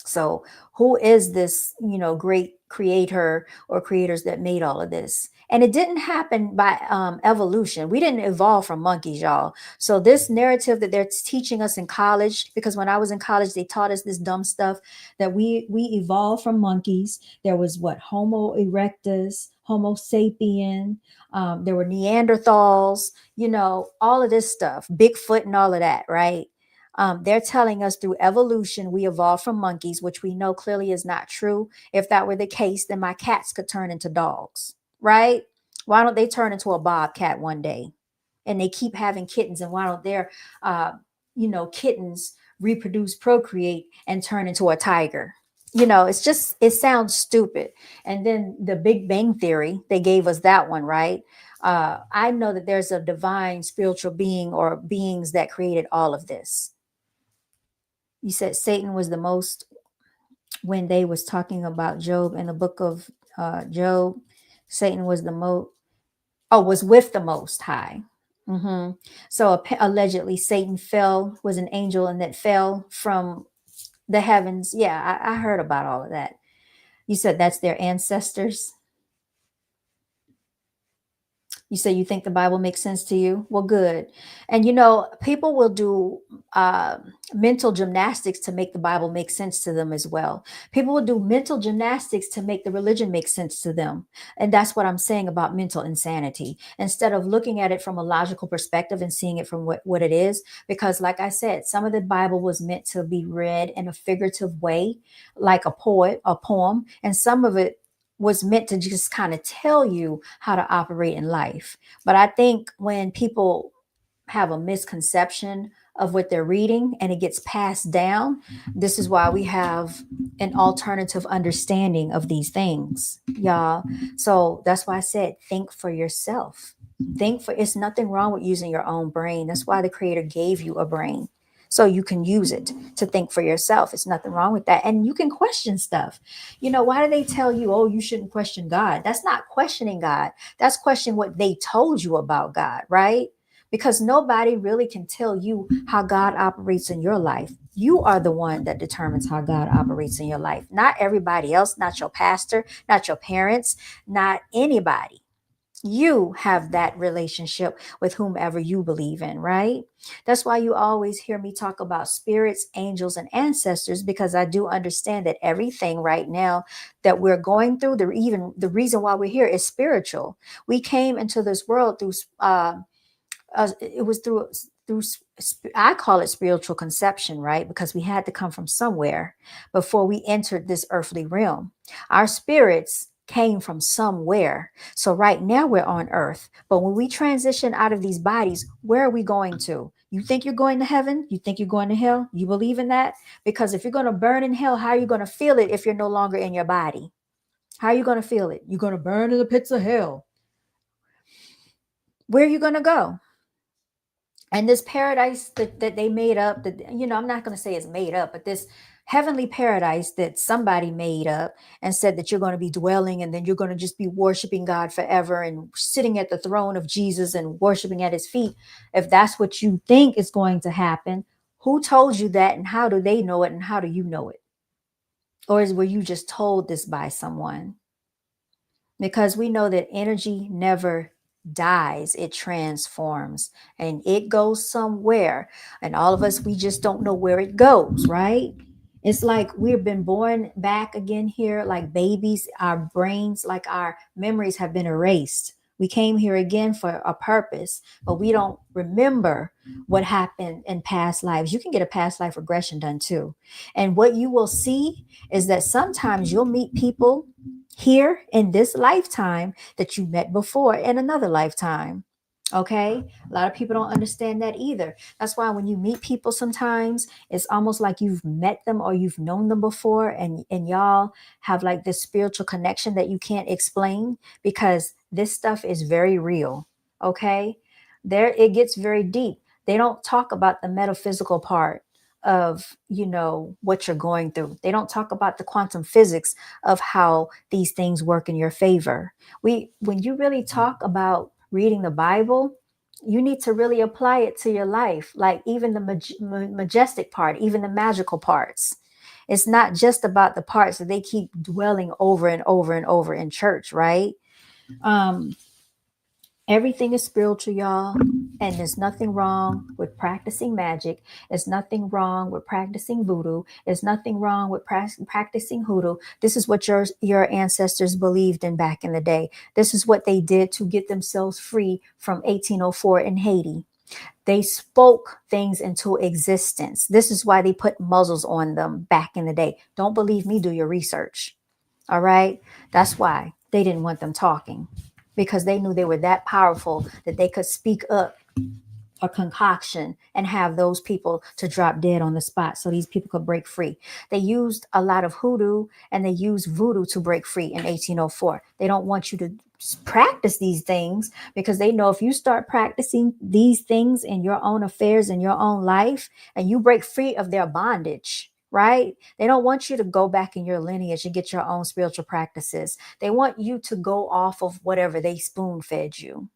A: So who is this, great creator or creators that made all of this? And it didn't happen by evolution. We didn't evolve from monkeys, y'all. So this narrative that they're teaching us in college, because when I was in college, they taught us this dumb stuff that we evolved from monkeys. There was what? Homo erectus, Homo sapien. There were Neanderthals, all of this stuff, Bigfoot and all of that, right? They're telling us through evolution, we evolved from monkeys, which we know clearly is not true. If that were the case, then my cats could turn into dogs, right? Why don't they turn into a bobcat one day? And they keep having kittens. And why don't their, kittens reproduce, procreate, and turn into a tiger? It sounds stupid. And then the Big Bang Theory, they gave us that one, right? I know that there's a divine spiritual being or beings that created all of this. You said Satan was the most, when they was talking about Job in the book of Job, Satan was the most, was with the Most High. So allegedly Satan was an angel and that fell from the heavens. Yeah, I heard about all of that. You said that's their ancestors. You say you think the Bible makes sense to you? Well, good. And people will do mental gymnastics to make the Bible make sense to them as well. People will do mental gymnastics to make the religion make sense to them. And that's what I'm saying about mental insanity. Instead of looking at it from a logical perspective and seeing it from what it is. Because like I said, some of the Bible was meant to be read in a figurative way, like a poem, and some of it was meant to just kind of tell you how to operate in life. But I think when people have a misconception of what they're reading and it gets passed down, this is why we have an alternative understanding of these things, y'all. So that's why I said, think for yourself. It's nothing wrong with using your own brain. That's why the Creator gave you a brain. So you can use it to think for yourself. It's nothing wrong with that. And you can question stuff. Why do they tell you, oh, you shouldn't question God? That's not questioning God. That's questioning what they told you about God, right? Because nobody really can tell you how God operates in your life. You are the one that determines how God operates in your life. Not everybody else, not your pastor, not your parents, not anybody. You have that relationship with whomever you believe in, right? That's why you always hear me talk about spirits, angels, and ancestors, because I do understand that everything right now that we're going through, the reason why we're here is spiritual. We came into this world through it was through I call it spiritual conception, right? Because we had to come from somewhere before we entered this earthly realm. Our spirits came from somewhere. So right now we're on earth, but when we transition out of these bodies, where are we going to? You think you're going to heaven? You think you're going to hell? You believe in that? Because if you're going to burn in hell, how are you going to feel it if you're no longer in your body? How are you going to feel it? You're going to burn in the pits of hell. Where are you going to go? And this paradise that they made up, that, I'm not going to say it's made up, but this heavenly paradise that somebody made up and said that you're going to be dwelling, and then you're going to just be worshiping God forever and sitting at the throne of Jesus and worshiping at his feet. If that's what you think is going to happen, who told you that, and how do they know it, and how do you know it? Or were you just told this by someone? Because we know that energy never dies, it transforms and it goes somewhere. And all of us, we just don't know where it goes, right? It's like we've been born back again here like babies. Our brains, like our memories, have been erased. We came here again for a purpose, but we don't remember what happened in past lives. You can get a past life regression done too. And what you will see is that sometimes you'll meet people here in this lifetime that you met before in another lifetime. Okay. A lot of people don't understand that either. That's why when you meet people, sometimes it's almost like you've met them or you've known them before, and y'all have like this spiritual connection that you can't explain, because this stuff is very real. Okay. It gets very deep. They don't talk about the metaphysical part of what you're going through. They don't talk about the quantum physics of how these things work in your favor. When you really talk about reading the Bible, you need to really apply it to your life, like even the majestic part, even the magical parts. It's not just about the parts that they keep dwelling over and over and over in church, right? Everything is spiritual, y'all. And there's nothing wrong with practicing magic. There's nothing wrong with practicing voodoo. There's nothing wrong with practicing hoodoo. This is what your ancestors believed in back in the day. This is what they did to get themselves free from 1804 in Haiti. They spoke things into existence. This is why they put muzzles on them back in the day. Don't believe me, do your research. All right. That's why they didn't want them talking, because they knew they were that powerful that they could speak up a concoction and have those people to drop dead on the spot so these people could break free. They used a lot of hoodoo and they used voodoo to break free in 1804. They don't want you to practice these things because they know if you start practicing these things in your own affairs in your own life and you break free of their bondage, right? They don't want you to go back in your lineage and get your own spiritual practices. They want you to go off of whatever they spoon fed you.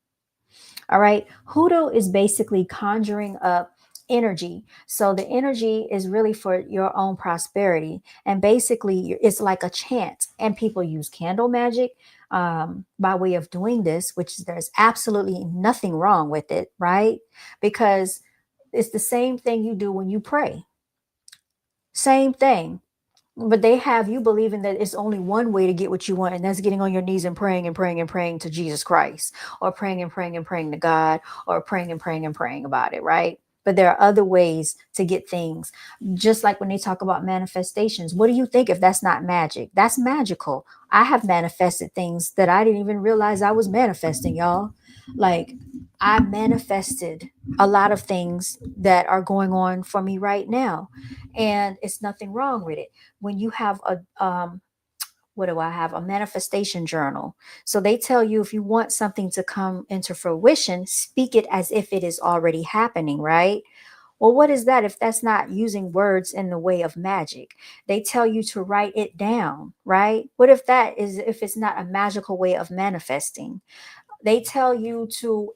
A: All right. Hoodoo is basically conjuring up energy. So the energy is really for your own prosperity. And basically, it's like a chant. And people use candle magic by way of doing this, which there's absolutely nothing wrong with it, right? Because it's the same thing you do when you pray. Same thing. But they have you believing that it's only one way to get what you want, and that's getting on your knees and praying and praying and praying to Jesus Christ, or praying and praying and praying to God, or praying and praying and praying about it, right? But there are other ways to get things. Just like when they talk about manifestations, what do you think if that's not magic? That's magical. I have manifested things that I didn't even realize I was manifesting, y'all. Like, I manifested a lot of things that are going on for me right now, and it's nothing wrong with it. When you have what do I have? A manifestation journal. So they tell you if you want something to come into fruition, speak it as if it is already happening, right? Well, what is that if that's not using words in the way of magic? They tell you to write it down, right? What if that is if it's not a magical way of manifesting? They tell you to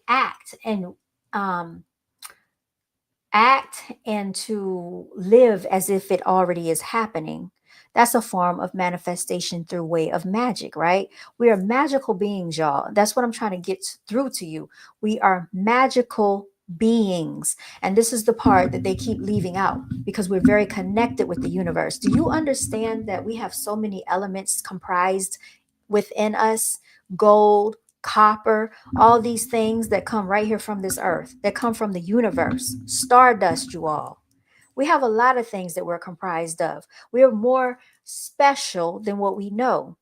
A: um, act and to live as if it already is happening. That's a form of manifestation through way of magic, right? We are magical beings, y'all. That's what I'm trying to get through to you. We are magical beings. And this is the part that they keep leaving out because we're very connected with the universe. Do you understand that we have so many elements comprised within us? Gold, copper, all these things that come right here from this earth, that come from the universe, stardust, you all. We have a lot of things that we're comprised of. We are more special than what we know.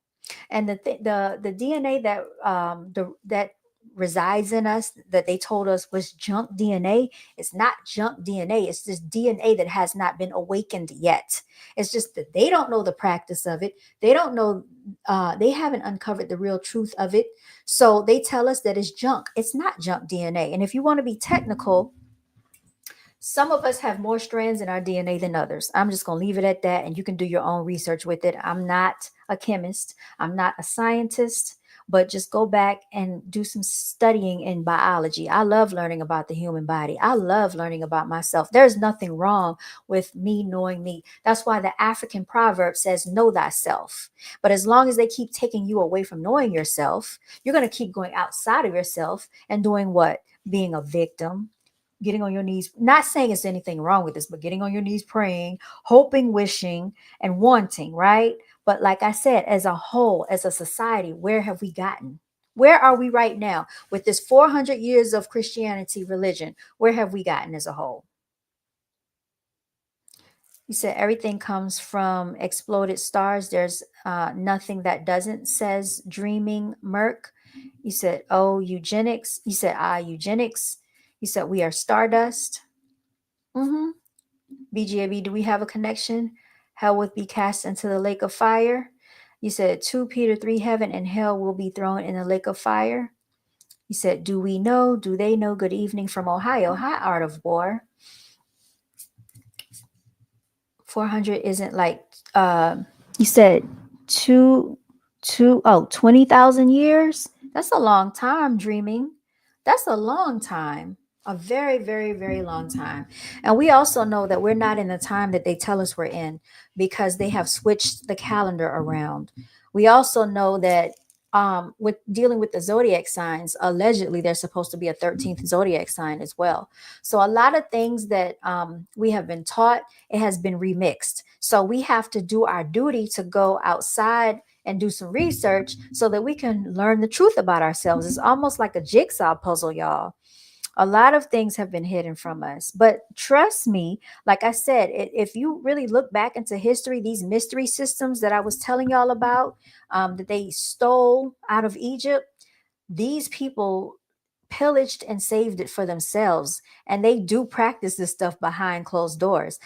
A: And the DNA that resides in us that they told us was junk DNA is not junk DNA. It's just DNA that has not been awakened yet. It's just that they don't know the practice of it. They don't know. They haven't uncovered the real truth of it. So they tell us that it's junk. It's not junk DNA. And if you want to be technical, some of us have more strands in our DNA than others. I'm just going to leave it at that, and you can do your own research with it. I'm not a chemist, I'm not a scientist, but just go back and do some studying in biology. I love learning about the human body. I love learning about myself. There's nothing wrong with me knowing me. That's why the African proverb says, know thyself. But as long as they keep taking you away from knowing yourself, you're going to keep going outside of yourself and doing what? Being a victim, getting on your knees, not saying it's anything wrong with this, but getting on your knees, praying, hoping, wishing, and wanting, right? But like I said, as a whole, as a society, where have we gotten? Where are we right now with this 400 years of Christianity religion? Where have we gotten as a whole? You said everything comes from exploded stars. There's nothing that doesn't, says Dreaming Merc. You said, oh, eugenics. You said, eugenics. You said, we are stardust. Mm-hmm. BGAB, do we have a connection? Hell would be cast into the lake of fire. You said 2 Peter 3, heaven and hell will be thrown in the lake of fire. You said, do we know? Do they know? Good evening from Ohio. Hi, Art of War. 400 isn't like, you said 20,000 years. That's a long time, Dreaming. That's a long time. A very, very, very long time. And we also know that we're not in the time that they tell us we're in because they have switched the calendar around. We also know that with dealing with the zodiac signs, allegedly there's supposed to be a 13th zodiac sign as well. So a lot of things that we have been taught, it has been remixed. So we have to do our duty to go outside and do some research so that we can learn the truth about ourselves. It's almost like a jigsaw puzzle, y'all. A lot of things have been hidden from us. But trust me, like I said, if you really look back into history, these mystery systems that I was telling y'all about, that they stole out of Egypt, these people pillaged and saved it for themselves, and they do practice this stuff behind closed doors.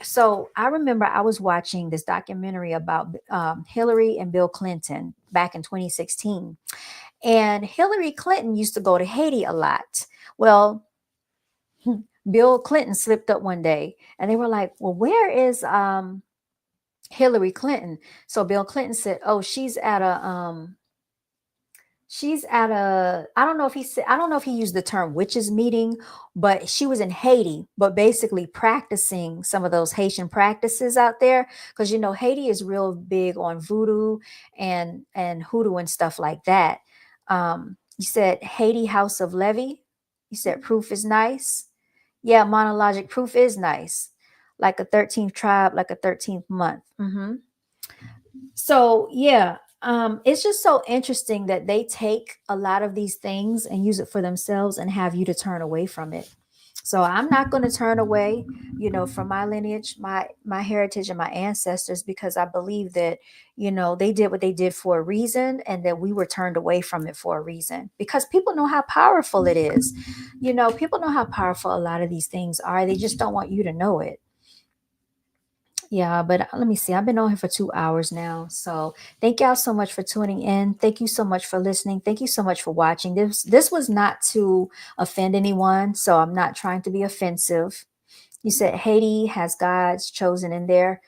A: So I remember I was watching this documentary about Hillary and Bill Clinton back in 2016, and Hillary Clinton used to go to Haiti a lot. Well, Bill Clinton slipped up one day, and they were like, well, where is Hillary Clinton? So Bill Clinton said, oh, I don't know if he used the term witches meeting, but she was in Haiti, but basically practicing some of those Haitian practices out there. Because, Haiti is real big on voodoo and hoodoo and stuff like that. You said Haiti House of Levy. You said proof is nice. Yeah, monologic proof is nice. Like a 13th tribe, like a 13th month. So yeah, it's just so interesting that they take a lot of these things and use it for themselves and have you to turn away from it. So I'm not going to turn away, from my lineage, my heritage, and my ancestors, because I believe that, they did what they did for a reason, and that we were turned away from it for a reason, because people know how powerful it is. People know how powerful a lot of these things are. They just don't want you to know it. Yeah, but let me see. I've been on here for 2 hours now. So thank y'all so much for tuning in. Thank you so much for listening. Thank you so much for watching. This was not to offend anyone, so I'm not trying to be offensive. You said Haiti has God's chosen in there.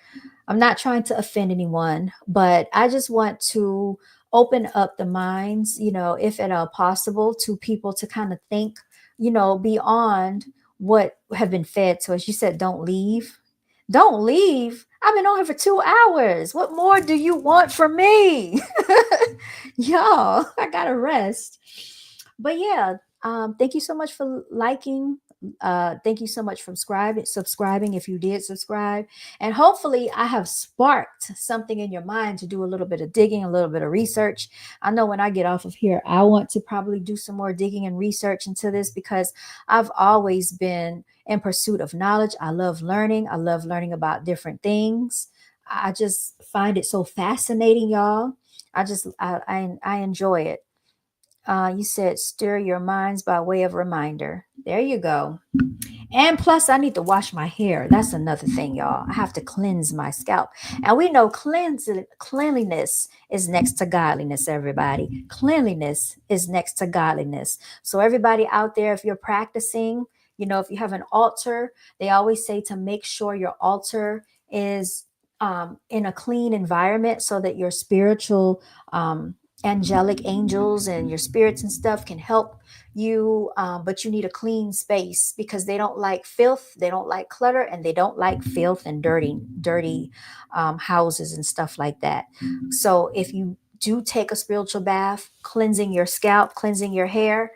A: I'm not trying to offend anyone, but I just want to open up the minds, if at all possible, to people to kind of think, beyond what have been fed to us. You said don't leave. Don't leave. I've been on here for 2 hours. What more do you want from me? Y'all, I gotta rest. But yeah, thank you so much for liking. Thank you so much for subscribing if you did subscribe. And hopefully I have sparked something in your mind to do a little bit of digging, a little bit of research. I know when I get off of here, I want to probably do some more digging and research into this, because I've always been in pursuit of knowledge. I love learning. I love learning about different things. I just find it so fascinating, y'all. I enjoy it. You said stir your minds by way of reminder. There you go. And plus, I need to wash my hair. That's another thing, y'all. I have to cleanse my scalp. And we know cleanliness is next to godliness, everybody. Cleanliness is next to godliness. So everybody out there, if you're practicing, if you have an altar, they always say to make sure your altar is in a clean environment, so that your spiritual angelic angels and your spirits and stuff can help you, but you need a clean space, because they don't like filth, they don't like clutter, and they don't like filth and dirty houses and stuff like that. So if you do take a spiritual bath, cleansing your scalp, cleansing your hair,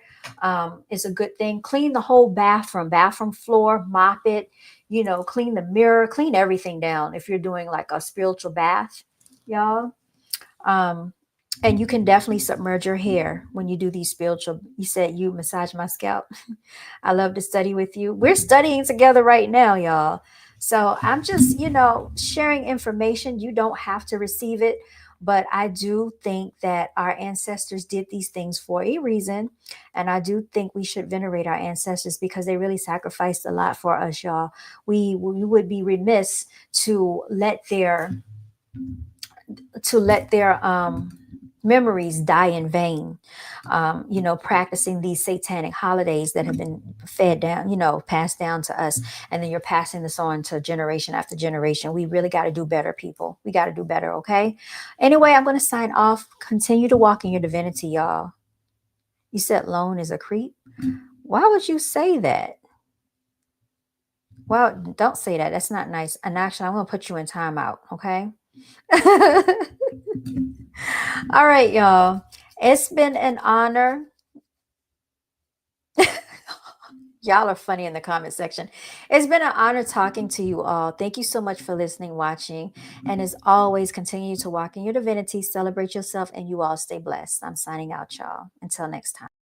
A: is a good thing. Clean the whole bathroom floor, mop it, clean the mirror, clean everything down if you're doing like a spiritual bath, y'all. And you can definitely submerge your hair when you do these spiritual. You said you massage my scalp. I love to study with you. We're studying together right now, y'all. So I'm just, sharing information. You don't have to receive it, but I do think that our ancestors did these things for a reason. And I do think we should venerate our ancestors, because they really sacrificed a lot for us, y'all. We would be remiss to let their memories die in vain, practicing these satanic holidays that have been fed down, passed down to us. And then you're passing this on to generation after generation. We really got to do better, people. We got to do better. Okay. Anyway, I'm going to sign off. Continue to walk in your divinity, y'all. You said Lone is a creep. Why would you say that? Well, don't say that. That's not nice. And actually, I'm going to put you in timeout. Okay. All right, y'all. It's been an honor. Y'all are funny in the comment section. It's been an honor talking to you all. Thank you so much for listening, watching. And as always, continue to walk in your divinity, celebrate yourself, and you all stay blessed. I'm signing out, y'all. Until next time.